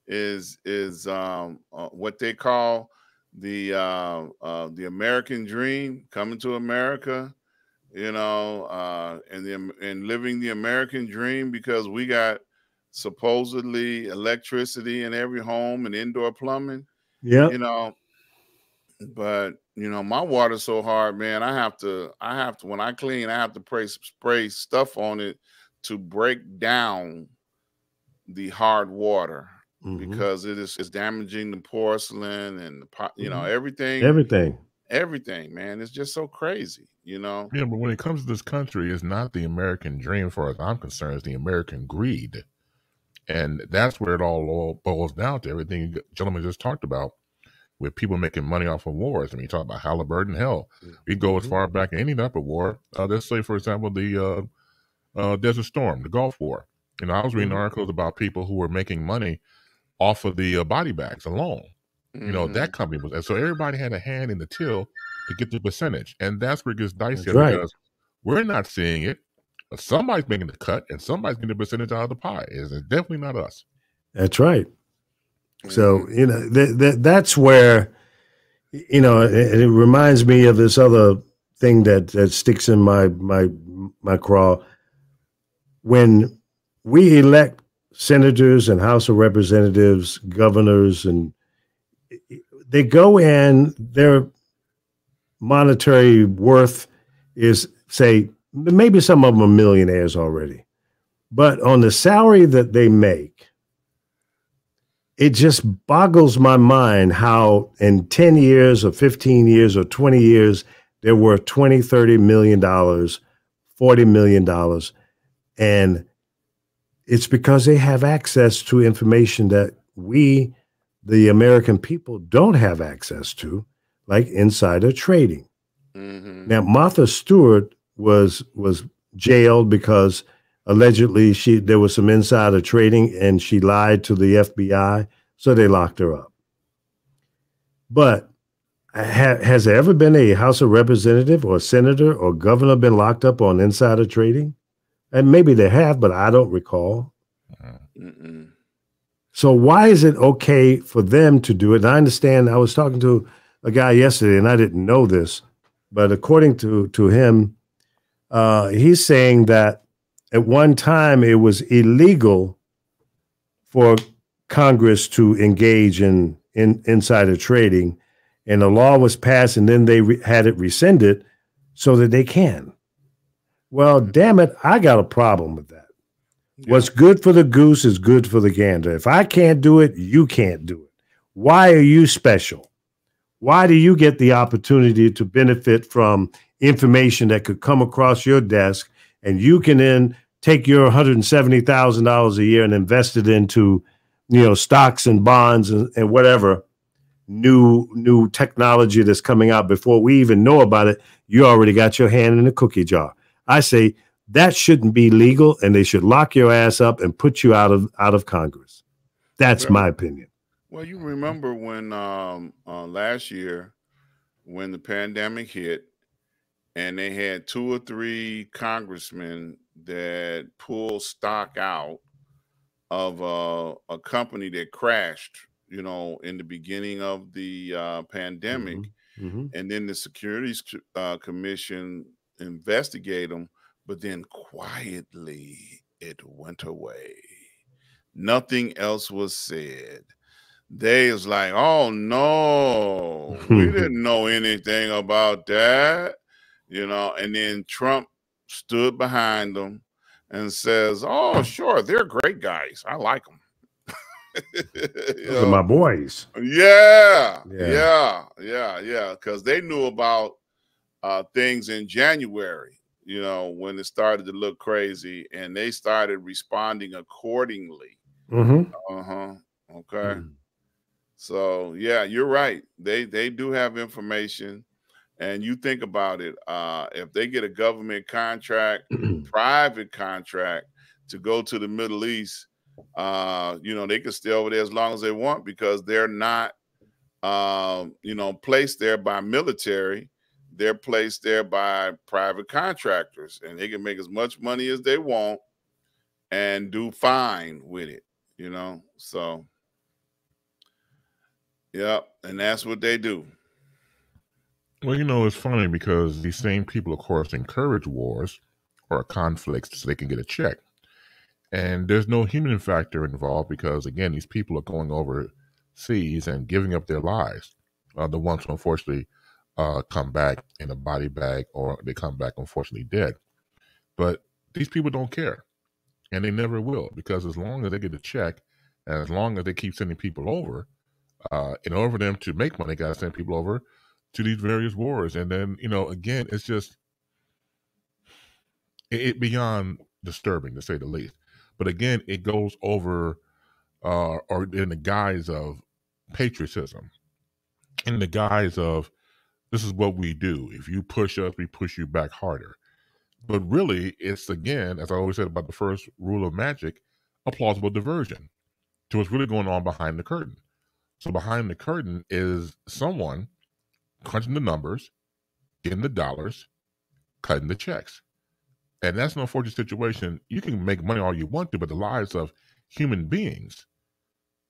is what they call the American dream, coming to America, and living the American dream because we got supposedly electricity in every home and indoor plumbing. Yeah. But my water's so hard, man. I have to when I clean, I have to spray stuff on it to break down the hard water because it's damaging the porcelain and everything, man. It's just so crazy, Yeah, but when it comes to this country, it's not the American dream, as far as I'm concerned. It's the American greed. And that's where it all boils down to, everything you gentlemen just talked about, with people making money off of wars. I mean, you talk about Halliburton. Hell, we go as far back as any type of war. Let's say, for example, the Desert Storm, the Gulf War. I was reading articles about people who were making money off of the body bags alone. That company was, and so everybody had a hand in the till to get the percentage. And that's where it gets dicey because we're not seeing it. But somebody's making the cut, and somebody's getting a percentage out of the pie. It's definitely not us. That's right. So, that's where, it reminds me of this other thing that sticks in my craw. When we elect senators and House of Representatives, governors, and they go in, their monetary worth is, say, maybe some of them are millionaires already. But on the salary that they make, it just boggles my mind how in 10 years or 15 years or 20 years, they're worth $20, $30 million, $40 million. And it's because they have access to information that we, the American people, don't have access to, like insider trading. Now, Martha Stewart was jailed because allegedly there was some insider trading and she lied to the FBI, so they locked her up. But has there ever been a House of Representative or senator or governor been locked up on insider trading? And maybe they have, but I don't recall. So why is it okay for them to do it? And I understand, I was talking to a guy yesterday, and I didn't know this, but according to him, he's saying that at one time it was illegal for Congress to engage in insider trading, and a law was passed, and then they had it rescinded so that they can. Well, damn it, I got a problem with that. Yeah. What's good for the goose is good for the gander. If I can't do it, you can't do it. Why are you special? Why do you get the opportunity to benefit from information that could come across your desk, and you can then take your $170,000 a year and invest it into, stocks and bonds and whatever new technology that's coming out before we even know about it? You already got your hand in the cookie jar. I say that shouldn't be legal, and they should lock your ass up and put you out of Congress. That's my opinion. Well, you remember when last year when the pandemic hit, and they had 2 or 3 congressmen that pulled stock out of a company that crashed, in the beginning of the pandemic, and then the Securities Commission investigate them, but then quietly it went away. Nothing else was said. They was like, oh no, we didn't know anything about that, and then Trump stood behind them and says, oh, sure, they're great guys. I like them. Those are my boys. Yeah. Because they knew about things in January, when it started to look crazy, and they started responding accordingly. Okay. So yeah, you're right. They do have information, and you think about it. If they get a government contract, private contract to go to the Middle East, they can stay over there as long as they want, because they're not, placed there by military. They're placed there by private contractors, and they can make as much money as they want and do fine with it, so. Yep, and that's what they do. Well, it's funny because these same people, of course, encourage wars or conflicts so they can get a check. And there's no human factor involved because, again, these people are going overseas and giving up their lives. The ones who unfortunately come back in a body bag, or they come back unfortunately dead. But these people don't care, and they never will, because as long as they get a check and as long as they keep sending people over, in order for them to make money, they got to send people over to these various wars. And then, again, it's just it beyond disturbing, to say the least. But again, it goes over or in the guise of patriotism, in the guise of this is what we do. If you push us, we push you back harder. But really, it's, again, as I always said about the first rule of magic, a plausible diversion to what's really going on behind the curtain. So behind the curtain is someone crunching the numbers, getting the dollars, cutting the checks. And that's an unfortunate situation. You can make money all you want to, but the lives of human beings,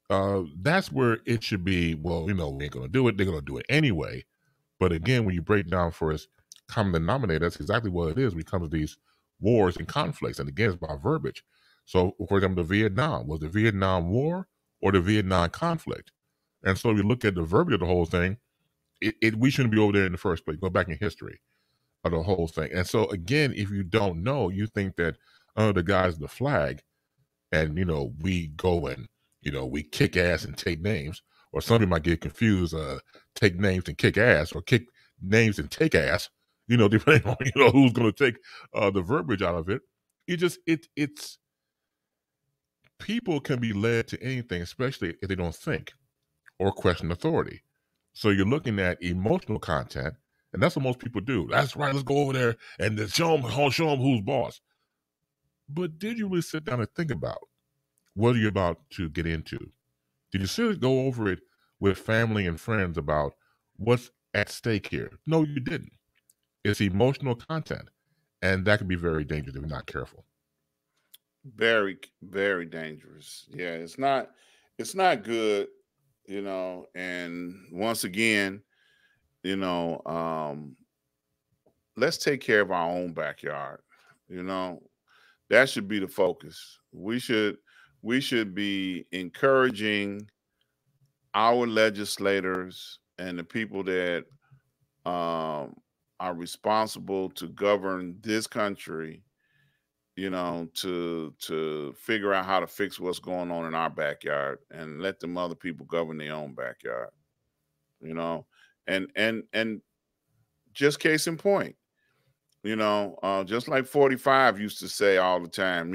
that's where it should be. Well, we ain't going to do it. They're going to do it anyway. But again, when you break down for its common denominator, that's exactly what it is when it comes to these wars and conflicts. And again, it's about verbiage. So, for example, the Vietnam, was the Vietnam War or the Vietnam conflict? And so, if you look at the verbiage of the whole thing, we shouldn't be over there in the first place. Go back in history of the whole thing. And so, again, if you don't know, you think that the guy's the flag, and we go and we kick ass and take names, or some people might get confused, take names and kick ass, or kick names and take ass, depending on who's going to take the verbiage out of it. It's people can be led to anything, especially if they don't think or question authority. So you're looking at emotional content, and that's what most people do. That's right, let's go over there and show them who's boss. But did you really sit down and think about what are you about to get into? Did you seriously go over it with family and friends about what's at stake here? No, you didn't. It's emotional content, and that can be very dangerous if you're not careful. Very, very dangerous. Yeah, it's not good, and once again, let's take care of our own backyard. That should be the focus. We should be encouraging our legislators and the people that are responsible to govern this country, to figure out how to fix what's going on in our backyard and let them other people govern their own backyard. And just case in point, just like 45 used to say all the time,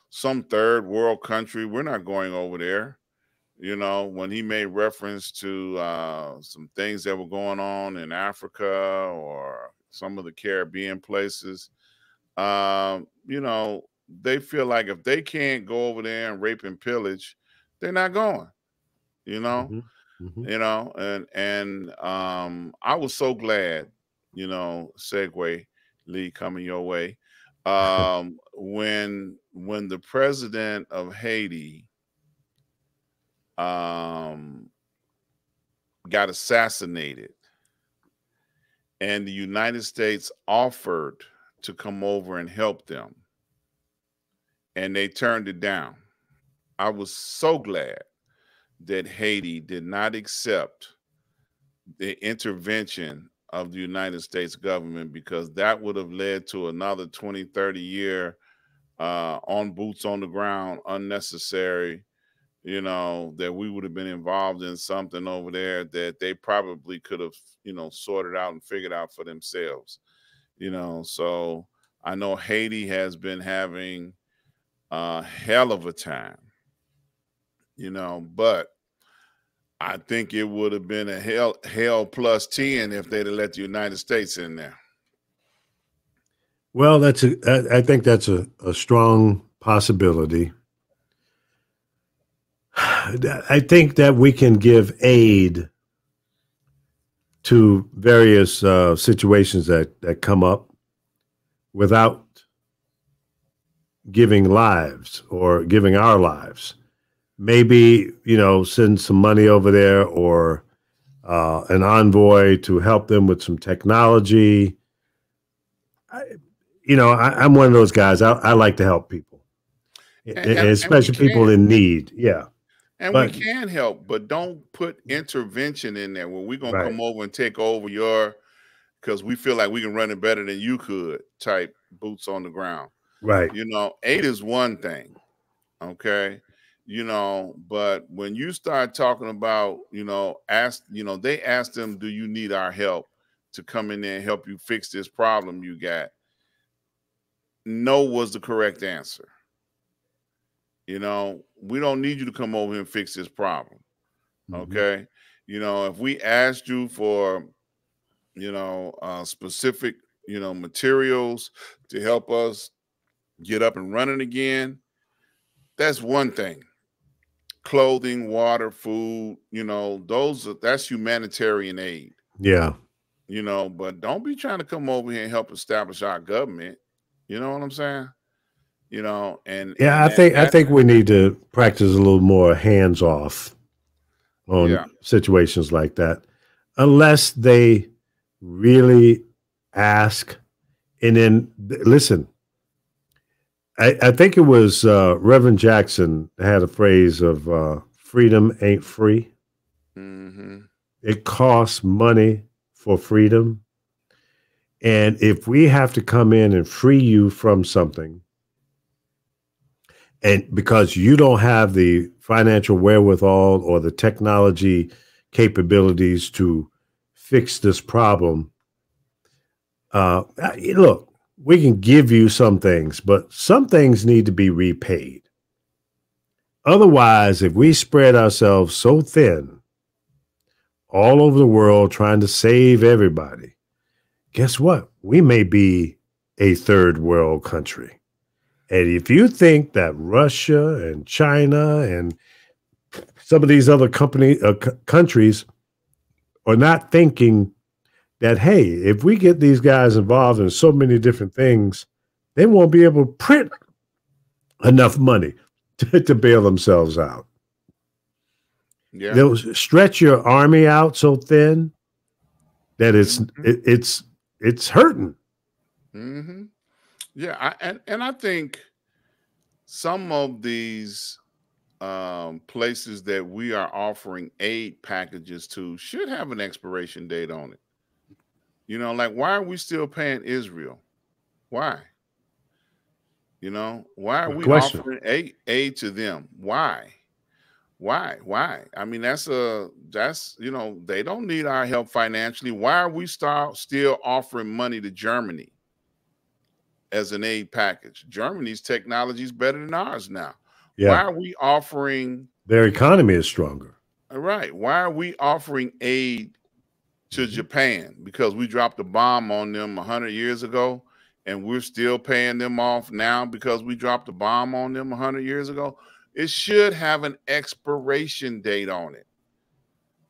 some third world country, we're not going over there. When he made reference to some things that were going on in Africa or some of the Caribbean places, they feel like if they can't go over there and rape and pillage, they're not going, Mm-hmm. and I was so glad, segue, Lee, coming your way, when the president of Haiti got assassinated and the United States offered to come over and help them, and they turned it down. I was so glad that Haiti did not accept the intervention of the United States government, because that would have led to another 20, 30 year on boots on the ground, unnecessary, that we would have been involved in something over there that they probably could have, sorted out and figured out for themselves. So I know Haiti has been having a hell of a time, but I think it would have been a hell plus 10 if they'd have let the United States in there. Well, I think that's a strong possibility. I think that we can give aid to various situations that come up without giving lives or giving our lives. Maybe, send some money over there, or an envoy to help them with some technology. I'm one of those guys. I like to help people, especially people in need. Yeah. And we can help, but don't put intervention in there where we're going to come over and take over because we feel like we can run it better than you could type boots on the ground. Right. Aid is one thing. Okay. But when you start talking about, they asked them, do you need our help to come in there and help you fix this problem you got? No was the correct answer. We don't need you to come over here and fix this problem. Okay. If we asked you for, specific, materials to help us get up and running again, that's one thing. Clothing, water, food, that's humanitarian aid. Yeah. But don't be trying to come over here and help establish our government. You know what I'm saying? You know, and yeah, I think we need to practice a little more hands off on situations like that, unless they really ask. And then listen, I think it was Reverend Jackson had a phrase of freedom ain't free. Mm-hmm. It costs money for freedom. And if we have to come in and free you from something, and because you don't have the financial wherewithal or the technology capabilities to fix this problem, look, we can give you some things, but some things need to be repaid. Otherwise, if we spread ourselves so thin all over the world trying to save everybody, guess what? We may be a third world country. And if you think that Russia and China and some of these other countries are not thinking that, hey, if we get these guys involved in so many different things, they won't be able to print enough money to bail themselves out. Yeah. They'll stretch your army out so thin that it's hurting. Mm-hmm. Yeah, I think some of these places that we are offering aid packages to should have an expiration date on it. You know, like, why are we still paying Israel? Why? You know, why are we offering aid to them? Why? Why? I mean, that's you know, they don't need our help financially. Why are we still offering money to Germany as an aid package? Germany's technology is better than ours now. Yeah. Why are we offering? Their economy is stronger. All right. Why are we offering aid to Japan? Because we dropped a bomb on them 100 years ago, and we're still paying them off now because we dropped a bomb on them 100 years ago. It should have an expiration date on it.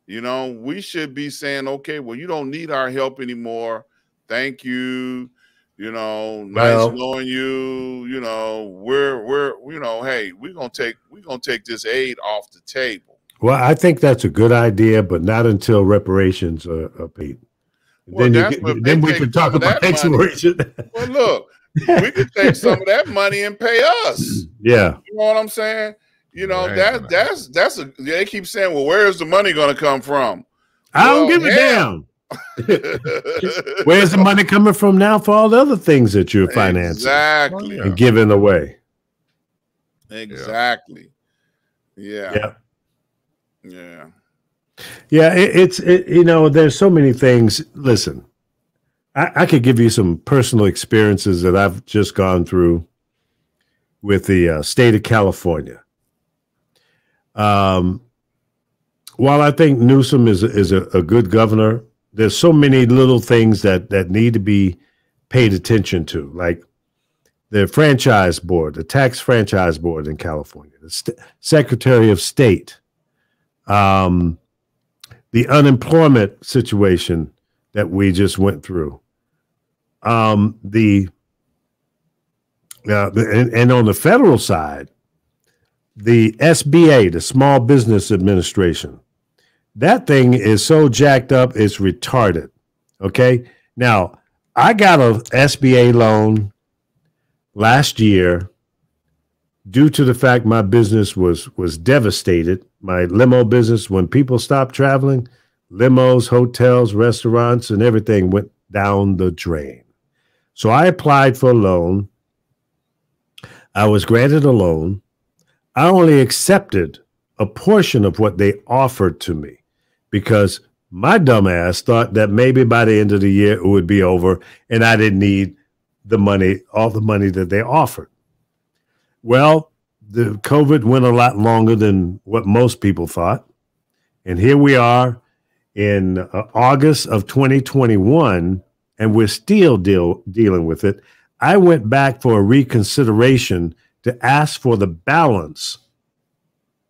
You know, we should be saying, okay, well, you don't need our help anymore. Thank you. You know, nice knowing you. You know, we're you know, hey, we're gonna take this aid off the table. Well, I think that's a good idea, but not until reparations are paid. Well, then we can talk about expiration. Well, look, we could take some of that money and pay us. Yeah. You know what I'm saying? You know, they keep saying, well, where's the money going to come from? I don't give a damn. Where's the money coming from now for all the other things that you're financing and giving away? Exactly. Yeah. It's you know, there's so many things. Listen, I could give you some personal experiences that I've just gone through with the state of California. While I think Newsom is a good governor, there's so many little things that need to be paid attention to, like the franchise board, the tax franchise board in California, the Secretary of State, the unemployment situation that we just went through, and on the federal side, the SBA, the Small Business Administration, that thing is so jacked up, it's retarded. Okay. Now, I got an SBA loan last year due to the fact my business was devastated. My limo business, when people stopped traveling, limos, hotels, restaurants, and everything went down the drain. So I applied for a loan. I was granted a loan. I only accepted a portion of what they offered to me because my dumbass thought that maybe by the end of the year it would be over and I didn't need the money, all the money that they offered. Well, the COVID went a lot longer than what most people thought. And here we are in August of 2021, and we're still dealing with it. I went back for a reconsideration to ask for the balance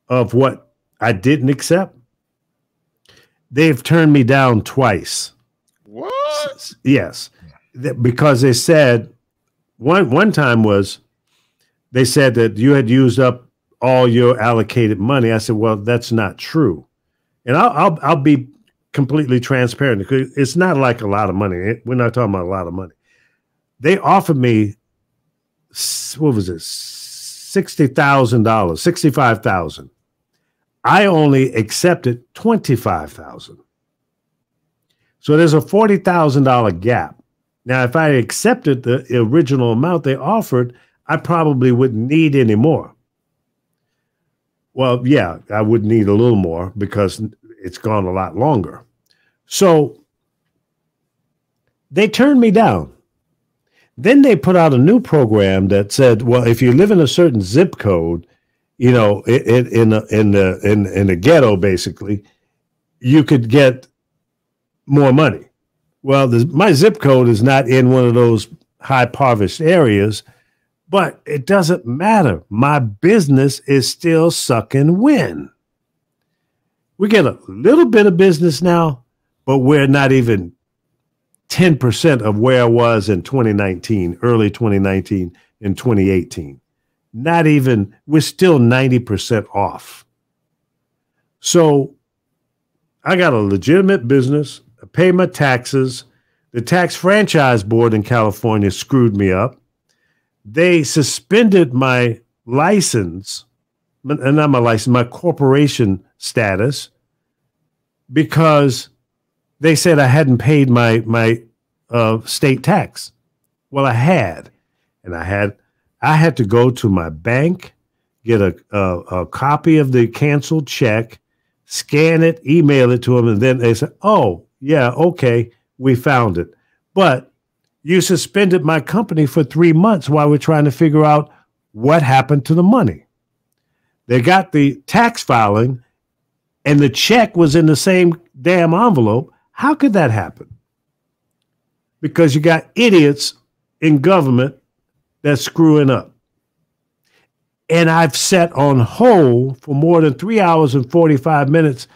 of what I didn't accept. They've turned me down twice. What? Yes, because they said one time was they said that you had used up all your allocated money. I said, well, that's not true. And I'll be completely transparent because it's not like a lot of money. We're not talking about a lot of money. They offered me, what was it, $60,000, $65,000. I only accepted $25,000. So there's a $40,000 gap. Now, if I accepted the original amount they offered, I probably wouldn't need any more. Well, yeah, I would need a little more because it's gone a lot longer. So they turned me down. Then they put out a new program that said, well, if you live in a certain zip code, you know, in the ghetto, basically, you could get more money. Well, my zip code is not in one of those high impoverished areas, but it doesn't matter. My business is still sucking wind. We get a little bit of business now, but we're not even 10% of where I was in 2019, early 2019 and 2018. Not even, we're still 90% off. So I got a legitimate business. I pay my taxes. The tax franchise board in California screwed me up. They suspended my license, not my license, my corporation status, because they said I hadn't paid my state tax. Well, I had, and I had to go to my bank, get a copy of the canceled check, scan it, email it to them, and then they said, "Oh, yeah, okay, we found it, but you suspended my company for 3 months while we're trying to figure out what happened to the money." They got the tax filing, and the check was in the same damn envelope. How could that happen? Because you got idiots in government that's screwing up. And I've sat on hold for more than 3 hours and 45 minutes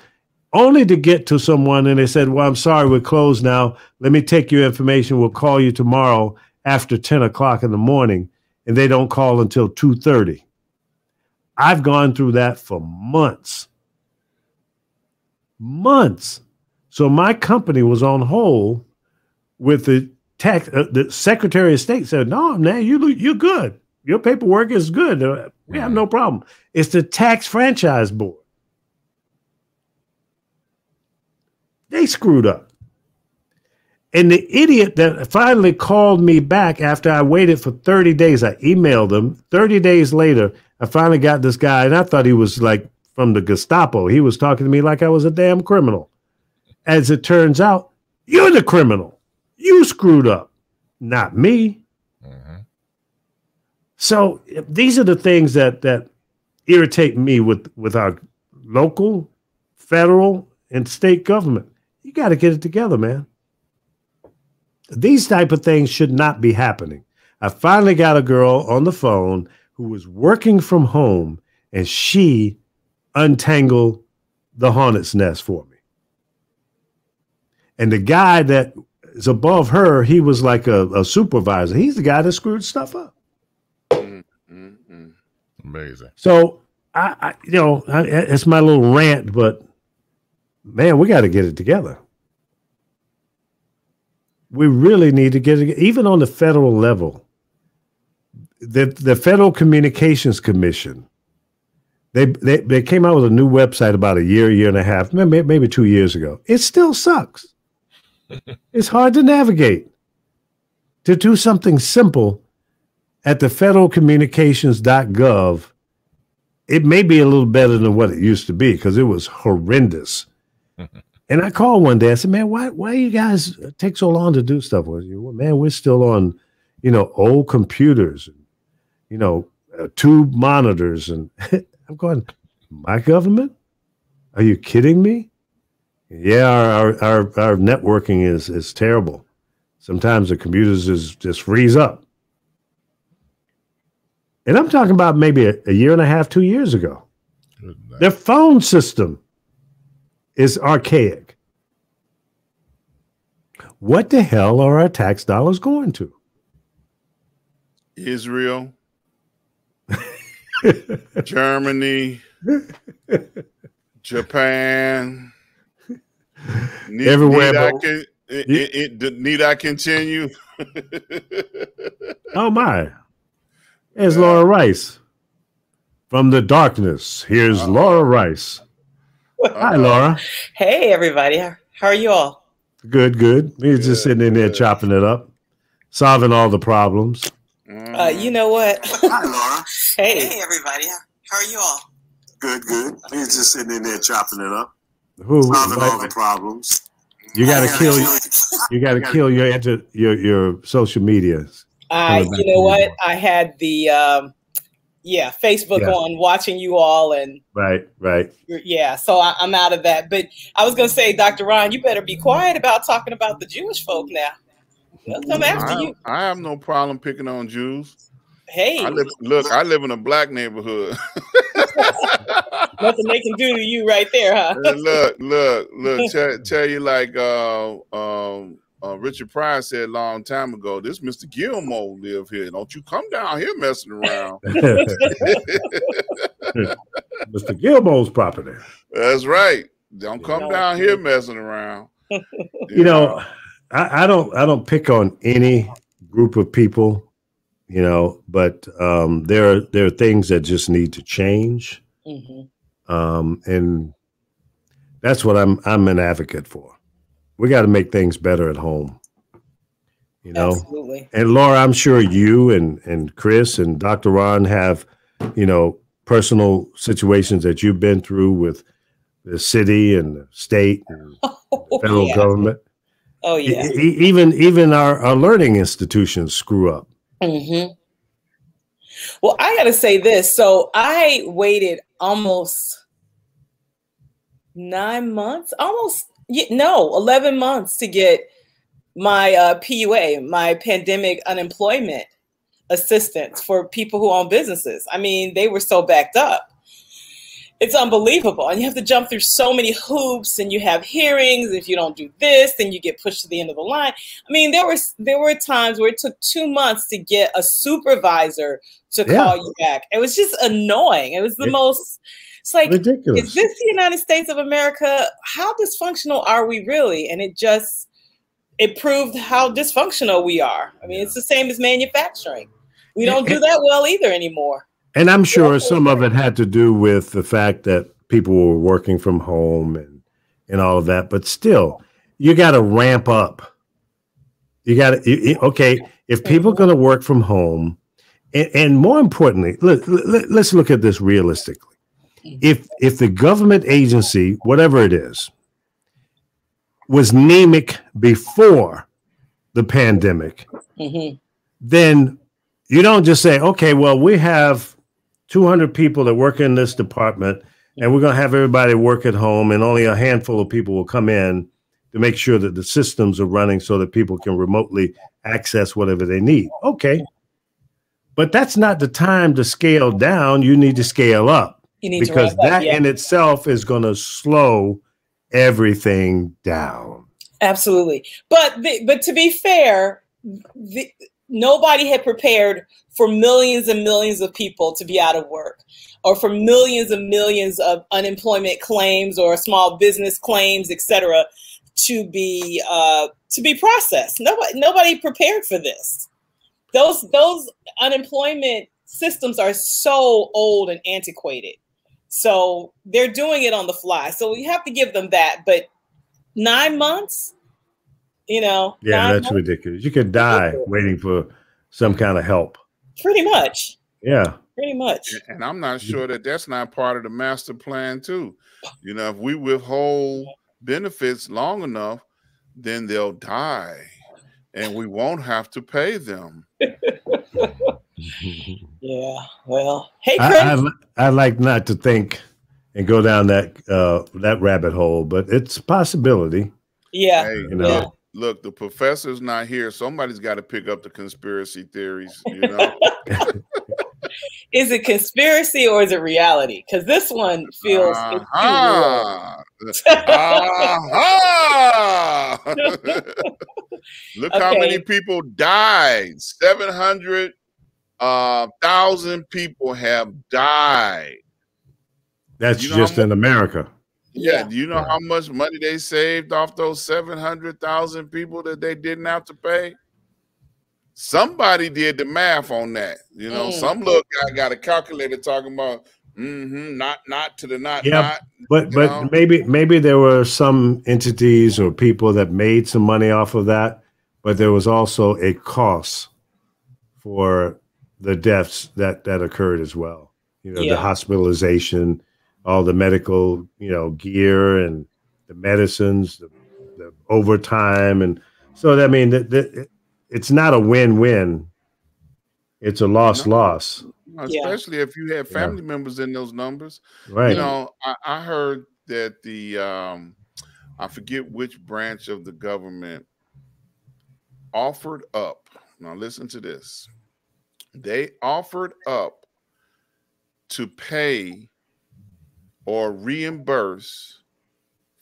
only to get to someone, and they said, well, I'm sorry, we're closed now. Let me take your information. We'll call you tomorrow after 10 o'clock in the morning, and they don't call until 2:30. I've gone through that for months. Months. So my company was on hold with the tax. The Secretary of State said, no, man, you're good. Your paperwork is good. We have no problem. It's the tax franchise board. They screwed up. And the idiot that finally called me back after I waited for 30 days, I emailed him. 30 days later, I finally got this guy, and I thought he was like from the Gestapo. He was talking to me like I was a damn criminal. As it turns out, you're the criminal. You screwed up, not me. So these are the things that irritate me with our local, federal, and state government. You got to get it together, man. These type of things should not be happening. I finally got a girl on the phone who was working from home, and she untangled the hornet's nest for me. And the guy that is above her, he was like a supervisor. He's the guy that screwed stuff up. Amazing. So it's my little rant, but man, we got to get it together. We really need to get it, even on the federal level. The Federal Communications Commission, they came out with a new website about a year and a half, maybe 2 years ago. It still sucks. It's hard to navigate. To do something simple at the federalcommunications.gov, it may be a little better than what it used to be because it was horrendous. And I called one day. I said, man, why you guys take so long to do stuff with you? Well, man, we're still on, old computers, and, tube monitors. And I'm going, my government? Are you kidding me? Yeah, our networking is terrible. Sometimes the computers just freeze up. And I'm talking about maybe a year and a half, 2 years ago. Their phone system is archaic. What the hell are our tax dollars going to? Israel, Germany, Japan. Everywhere. Need I continue? Oh my! There's Lura Rice from the darkness. Here's Lura Rice. Hi, Lura. Hey, everybody. How are you all? Good, good. We're just sitting in there chopping it up, solving all the problems. You know what? Hi, Lura. Hey, everybody. How are you all? Good, good. We're just sitting in there chopping it up, solving all the problems. You got to kill. You got to kill your social media. You know what? I had the Facebook on, watching you all, and right. Yeah, so I'm out of that. But I was gonna say, Dr. Ron, you better be quiet about talking about the Jewish folk now. They'll come after you. I have no problem picking on Jews. Hey, I live in a black neighborhood. Nothing they can do to you right there, huh? Look. Tell you like Richard Pryor said a long time ago. This Mr. Gilmore live here. Don't you come down here messing around. Mr. Gilmore's property. That's right. Don't come down here messing around. You know, I don't pick on any group of people. You know, but there are things that just need to change, and that's what I'm an advocate for. We got to make things better at home, you know. Absolutely. And Lura, I'm sure you and Chris and Dr. Ron have, you know, personal situations that you've been through with the city and the state and the federal government. Oh yeah. Even our learning institutions screw up. Well, I got to say this. So I waited almost 9 months, 11 months to get my PUA, my pandemic unemployment assistance for people who own businesses. I mean, they were so backed up. It's unbelievable. And you have to jump through so many hoops, and you have hearings. If you don't do this, then you get pushed to the end of the line. I mean, there were times where it took 2 months to get a supervisor to call you back. It was just annoying. It was it's like, ridiculous. Is this the United States of America? How dysfunctional are we really? And it proved how dysfunctional we are. I mean, it's the same as manufacturing. We don't do that well either anymore. And I'm sure some of it had to do with the fact that people were working from home and all of that. But still, you got to ramp up. You got to, if people are going to work from home, and more importantly, let's look at this realistically. If the government agency, whatever it is, was anemic before the pandemic, then you don't just say, okay, well, we have 200 people that work in this department, and we're going to have everybody work at home, and only a handful of people will come in to make sure that the systems are running so that people can remotely access whatever they need. Okay. But that's not the time to scale down. You need to scale up, because that in itself is going to slow everything down. Absolutely. But to be fair, nobody had prepared for millions and millions of people to be out of work, or for millions and millions of unemployment claims or small business claims, etc., to be processed. Nobody prepared for this. Those unemployment systems are so old and antiquated. So they're doing it on the fly. So you have to give them that. But 9 months, Yeah, that's ridiculous. You could die waiting for some kind of help. Pretty much. Yeah. Pretty much. And I'm not sure that that's not part of the master plan too. If we withhold benefits long enough, then they'll die and we won't have to pay them. Yeah. Well, hey, Chris. I like not to think and go down that rabbit hole, but it's a possibility. Yeah. Hey, look, the professor's not here. Somebody's got to pick up the conspiracy theories, Is it conspiracy or is it reality? Because this one feels Look how many people died. 700 1,000 people have died. That's just in America. Yeah. Do you know how much money they saved off those 700,000 people that they didn't have to pay? Somebody did the math on that. You know, some little guy got a calculator talking about not to the not. But maybe there were some entities or people that made some money off of that, but there was also a cost for the deaths that occurred as well. You know, the hospitalization, all the medical, gear and the medicines, the overtime. And so, I mean, it's not a win-win. It's a loss-loss. Especially if you have family members in those numbers. Right. You know, I heard that I forget which branch of the government offered up. Now listen to this. They offered up to pay or reimburse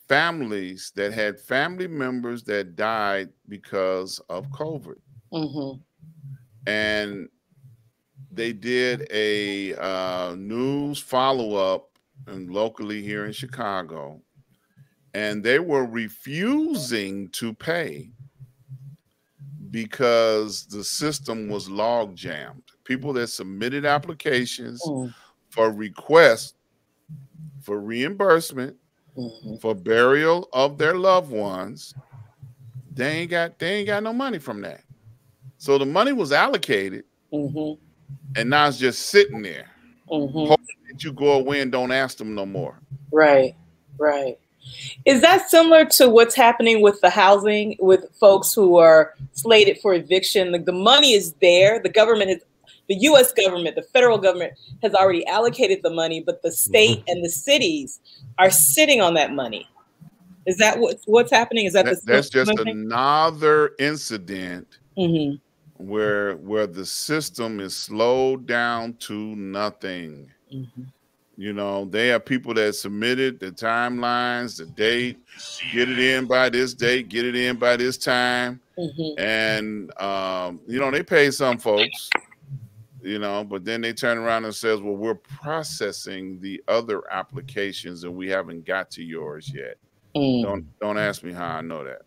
families that had family members that died because of COVID. And they did a news follow-up locally here in Chicago, and they were refusing to pay because the system was log jammed. People that submitted applications for requests for reimbursement for burial of their loved ones, they ain't got no money from that. So the money was allocated, and now it's just sitting there, hoping that you go away and don't ask them no more. Right. Is that similar to what's happening with the housing, with folks who are slated for eviction? Like, the money is there. The U.S. government, the federal government has already allocated the money, but the state and the cities are sitting on that money. Is that what's happening? Is that's just another incident where the system is slowed down to nothing. You know, they have people that submitted the timelines, the date, get it in by this date, get it in by this time. And, they pay some folks, but then they turn around and says, well, we're processing the other applications and we haven't got to yours yet. Don't ask me how I know that,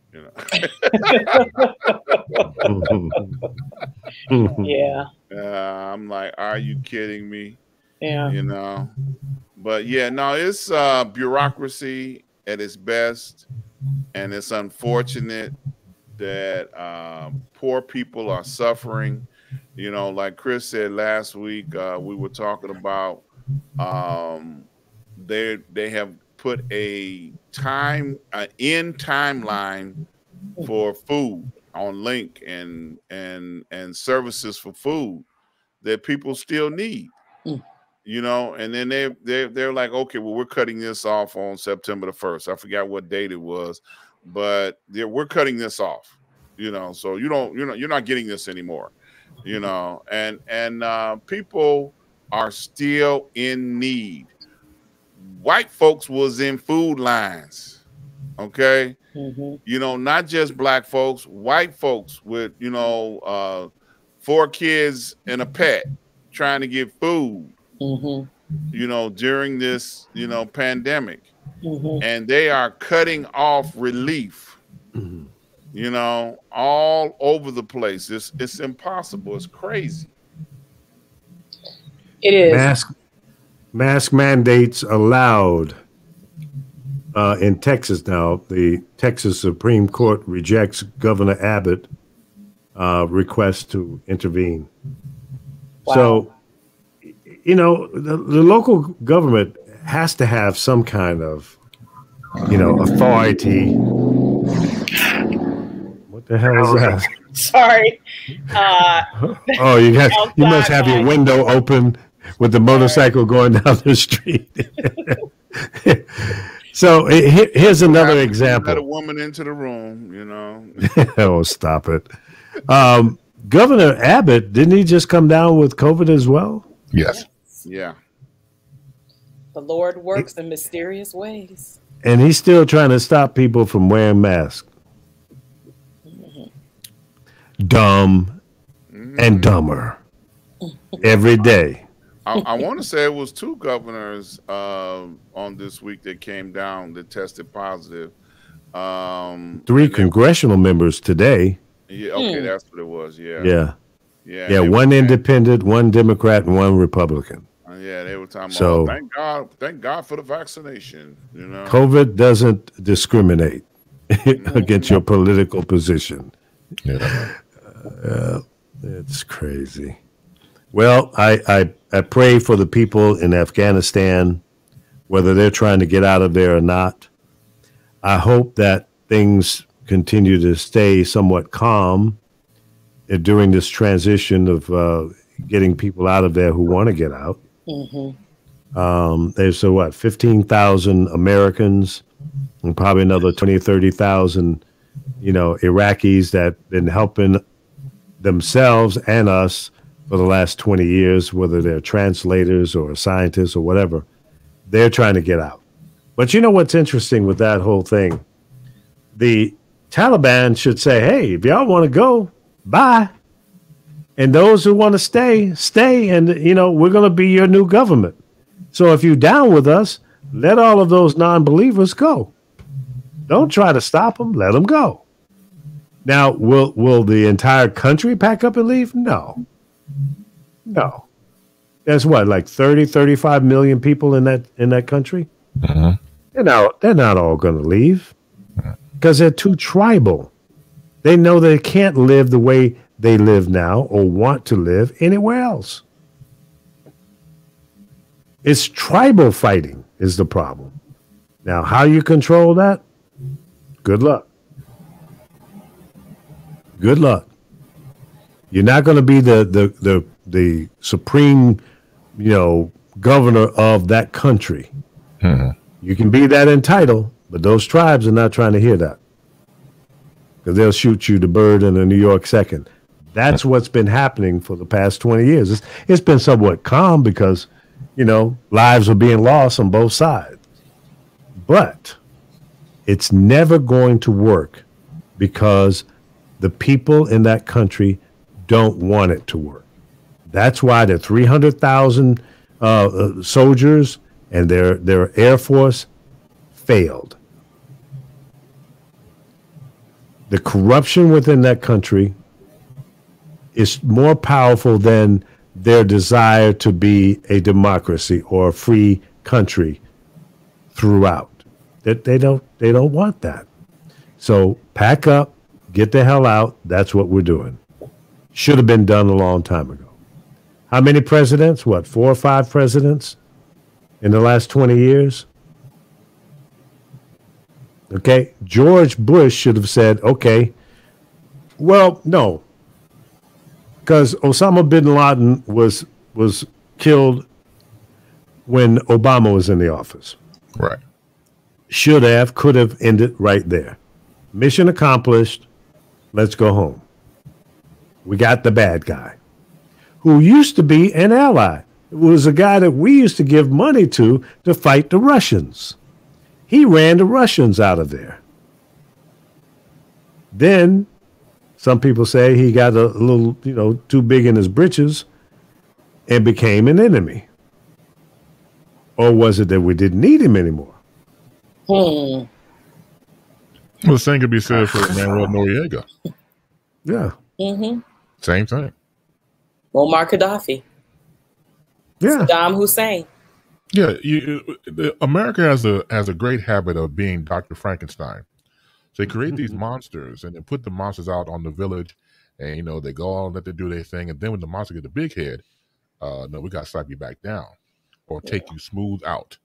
I'm like, are you kidding me? But it's bureaucracy at its best, and it's unfortunate that poor people are suffering. Like Chris said last week, we were talking about they have put a end timeline for food on link and services for food that people still need. And then they're like, okay, well, we're cutting this off on September the 1st. I forgot what date it was, but we're cutting this off, so you're not getting this anymore, and people are still in need. White folks was in food lines, okay? Not just black folks, white folks with, 4 kids and a pet trying to get food. During this, pandemic, and they are cutting off relief, all over the place. It's impossible. It's crazy. It is. Mask mandates allowed in Texas now. The Texas Supreme Court rejects Governor Abbott request to intervene. Wow. So, the local government has to have some kind of, authority. What the hell is that? Sorry. You must have your window open with the motorcycle going down the street. So here's another example. Let a woman into the room, Oh, stop it. Governor Abbott, didn't he just come down with COVID as well? Yes. Yeah. The Lord works in mysterious ways. And he's still trying to stop people from wearing masks. Dumb and dumber. every day. I want to say it was 2 governors on this week that came down that tested positive. 3 congressional members today. Yeah, okay, that's what it was. Yeah. 1 saying, independent, 1 Democrat, and 1 Republican. Yeah, they were talking about, thank God for the vaccination. You know, COVID doesn't discriminate against your political position. Yeah. It's crazy. Well, I pray for the people in Afghanistan, whether they're trying to get out of there or not. I hope that things continue to stay somewhat calm during this transition of getting people out of there who want to get out. There's 15,000 Americans and probably another 20 or 30,000, Iraqis that have been helping themselves and us for the last 20 years, whether they're translators or scientists or whatever. They're trying to get out. But you know what's interesting with that whole thing? The Taliban should say, hey, if y'all want to go, bye. And those who want to stay, stay. And, we're going to be your new government. So if you're down with us, let all of those non-believers go. Don't try to stop them. Let them go. Now, will the entire country pack up and leave? No. There's like 30, 35 million people in that country. They're not all going to leave because they're too tribal. They know they can't live the way they live now or want to live anywhere else. It's tribal fighting is the problem. Now, how you control that? Good luck. Good luck. You're not going to be the supreme, governor of that country. You can be that in title, but those tribes are not trying to hear that because they'll shoot you the bird in a New York second. That's what's been happening for the past 20 years. It's been somewhat calm because, lives are being lost on both sides. But it's never going to work because the people in that country don't want it to work. That's why the 300,000 soldiers and their Air Force failed. The corruption within that country is more powerful than their desire to be a democracy or a free country throughout. That they don't want that. So pack up, get the hell out. That's what we're doing. Should have been done a long time ago. How many presidents? 4 or 5 presidents in the last 20 years? Okay. George Bush should have said, okay, well, no. Because Osama bin Laden was killed when Obama was in the office. Right. Should have, could have ended right there. Mission accomplished. Let's go home. We got the bad guy who used to be an ally. It was a guy that we used to give money to fight the Russians. He ran the Russians out of there. Then some people say he got a little, too big in his britches and became an enemy. Or was it that we didn't need him anymore? Well, the same could be said for Manuel Noriega. Yeah. Same thing. Muammar Gaddafi. Yeah. Saddam Hussein. Yeah, America has a great habit of being Dr. Frankenstein. So they create these monsters and they put the monsters out on the village, and they go on, let them do their thing, and then when the monster get the big head, no, we got to slap you back down or take you smooth out.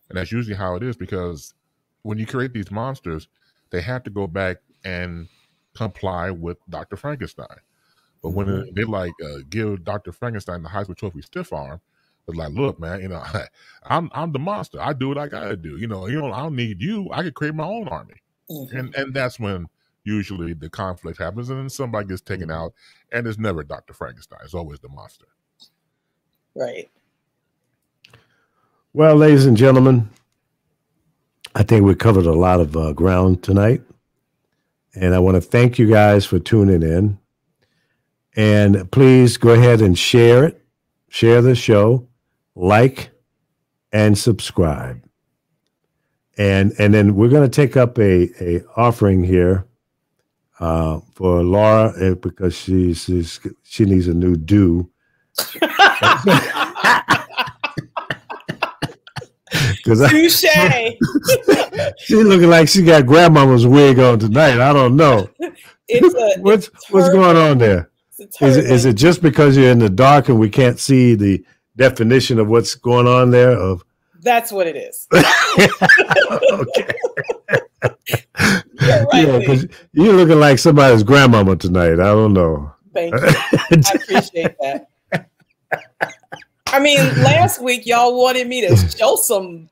And that's usually how it is, because when you create these monsters, they have to go back and comply with Dr. Frankenstein. But when they give Dr. Frankenstein the Heisman Trophy stiff arm, it's like, look, man, I'm the monster. I do what I gotta do. I don't need you. I can create my own army. And that's when usually the conflict happens, and then somebody gets taken out, and it's never Dr. Frankenstein. It's always the monster. Right. Well, ladies and gentlemen, I think we covered a lot of ground tonight, and I want to thank you guys for tuning in. And please go ahead and share it. share the show, like, and subscribe. And then we're going to take up a offering here for Laura because she needs a new do. Touche. She's looking like she got grandmama's wig on tonight. I don't know. What's going on there? Is it just because you're in the dark and we can't see the definition of what's going on there? That's what it is. Okay. Yeah, because you're looking like somebody's grandmama tonight. I don't know. Thank you. I appreciate that. I mean, last week y'all wanted me to show something.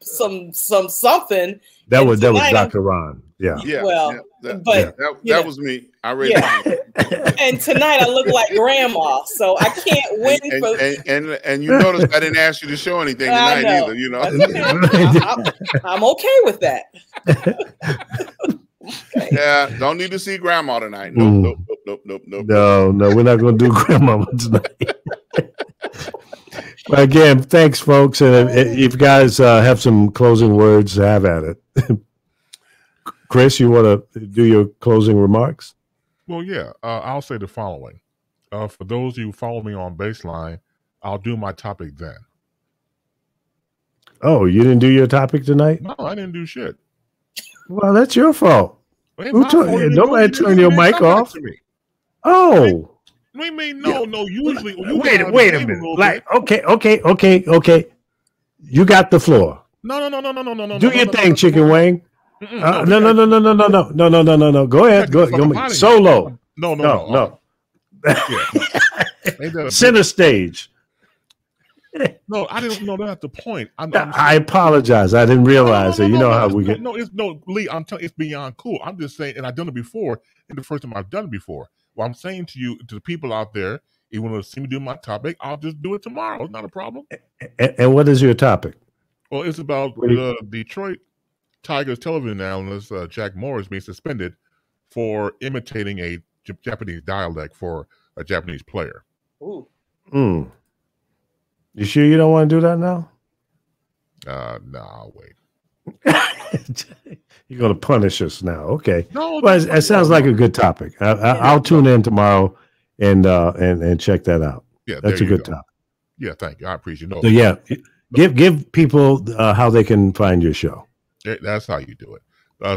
That was Dr. Ron. Yeah. Well, that was me. I read it. And tonight I look like grandma, so I can't win. And you notice I didn't ask you to show anything tonight either. You know, I'm okay with that. Okay. Yeah, don't need to see grandma tonight. Nope. No, we're not going to do grandma tonight. But again, thanks, folks. And if you guys have some closing words, have at it. Chris, you want to do your closing remarks? Well, yeah. I'll say the following. For those of you who follow me on Baseline, I'll do my topic then. Oh, you didn't do your topic tonight? No, I didn't do shit. Well, that's your fault. Nobody turned your mic off. Oh. We mean no. Usually, wait a minute. Like, okay. You got the floor. No. Do your thing, Chicken Wing. No. Go ahead. Go. Solo. No. Center stage. No, I didn't know that's the point. I apologize. I didn't realize that. You know how we get. Lee. I'm telling you, it's beyond cool. I'm just saying, and I've done it before. And the first time I've done it before. Well, I'm saying to you, to the people out there, if you want to see me do my topic, I'll just do it tomorrow. It's not a problem. And what is your topic? Well, it's about Detroit Tigers television analyst Jack Morris being suspended for imitating a Japanese dialect for a Japanese player. Ooh. You sure you don't want to do that now? No, I'll wait. You're going to punish us now. Okay. No, well, it sounds like a good topic. I'll tune in tomorrow and check that out. Yeah, that's a good topic. Yeah, thank you. I appreciate it. So yeah, give people how they can find your show. That's how you do it.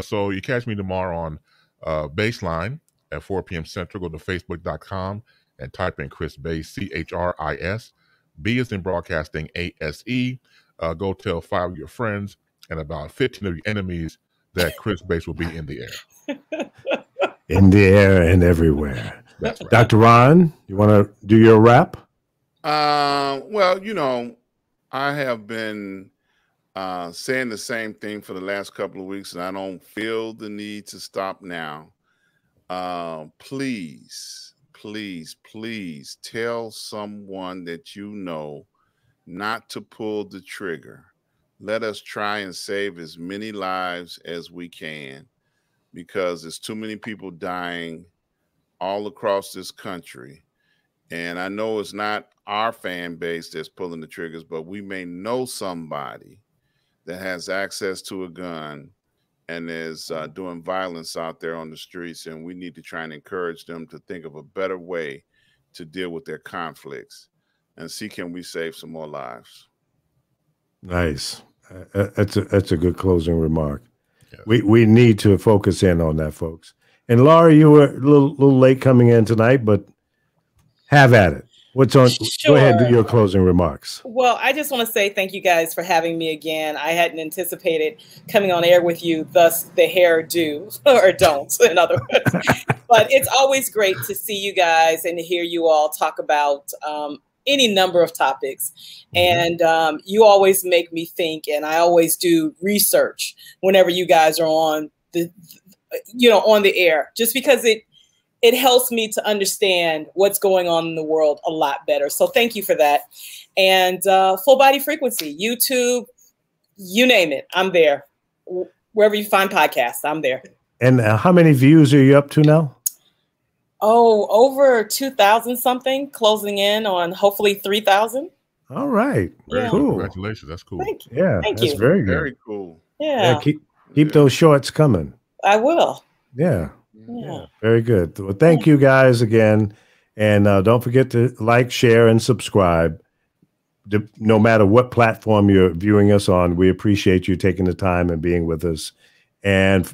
So you catch me tomorrow on Baseline at 4 p.m. Central. Go to facebook.com and type in Chris Bass, CHRIS. B is in broadcasting, ASE. Go tell 5 of your friends and about 15 of your enemies that Chris Bass will be in the air. In the air and everywhere. That's right. Dr. Ron, you want to do your wrap? Well, I have been saying the same thing for the last couple of weeks, and I don't feel the need to stop now. Please tell someone that you know not to pull the trigger. Let us try and save as many lives as we can, because there's too many people dying all across this country. And I know it's not our fan base that's pulling the triggers, but we may know somebody that has access to a gun and is doing violence out there on the streets. And we need to try and encourage them to think of a better way to deal with their conflicts and see, can we save some more lives? Nice. That's a good closing remark. Yes. We need to focus in on that, folks. And Laura, you were a little late coming in tonight, but have at it. What's on? Sure. Go ahead and do your closing remarks. Well, I just want to say thank you guys for having me again. I hadn't anticipated coming on air with you, thus the hair do or don't, in other words. But it's always great to see you guys and to hear you all talk about any number of topics. And you always make me think, and I always do research whenever you guys are on on the air, just because it helps me to understand what's going on in the world a lot better. So thank you for that. And Full Body Frequency, YouTube, you name it, I'm there. Wherever you find podcasts, I'm there. And how many views are you up to now? Oh, over 2,000 something, closing in on hopefully 3,000. All right. Yeah. Cool. Congratulations. That's cool. Thank you. Yeah, Thank that's you. very good. Very cool. Yeah. Keep those shorts coming. I will. Yeah. Yeah. Very good. Well, thank you guys again. And don't forget to like, share, and subscribe. No matter what platform you're viewing us on, we appreciate you taking the time and being with us. And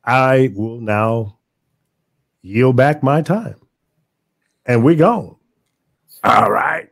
I will now yield back my time. And we go. All right.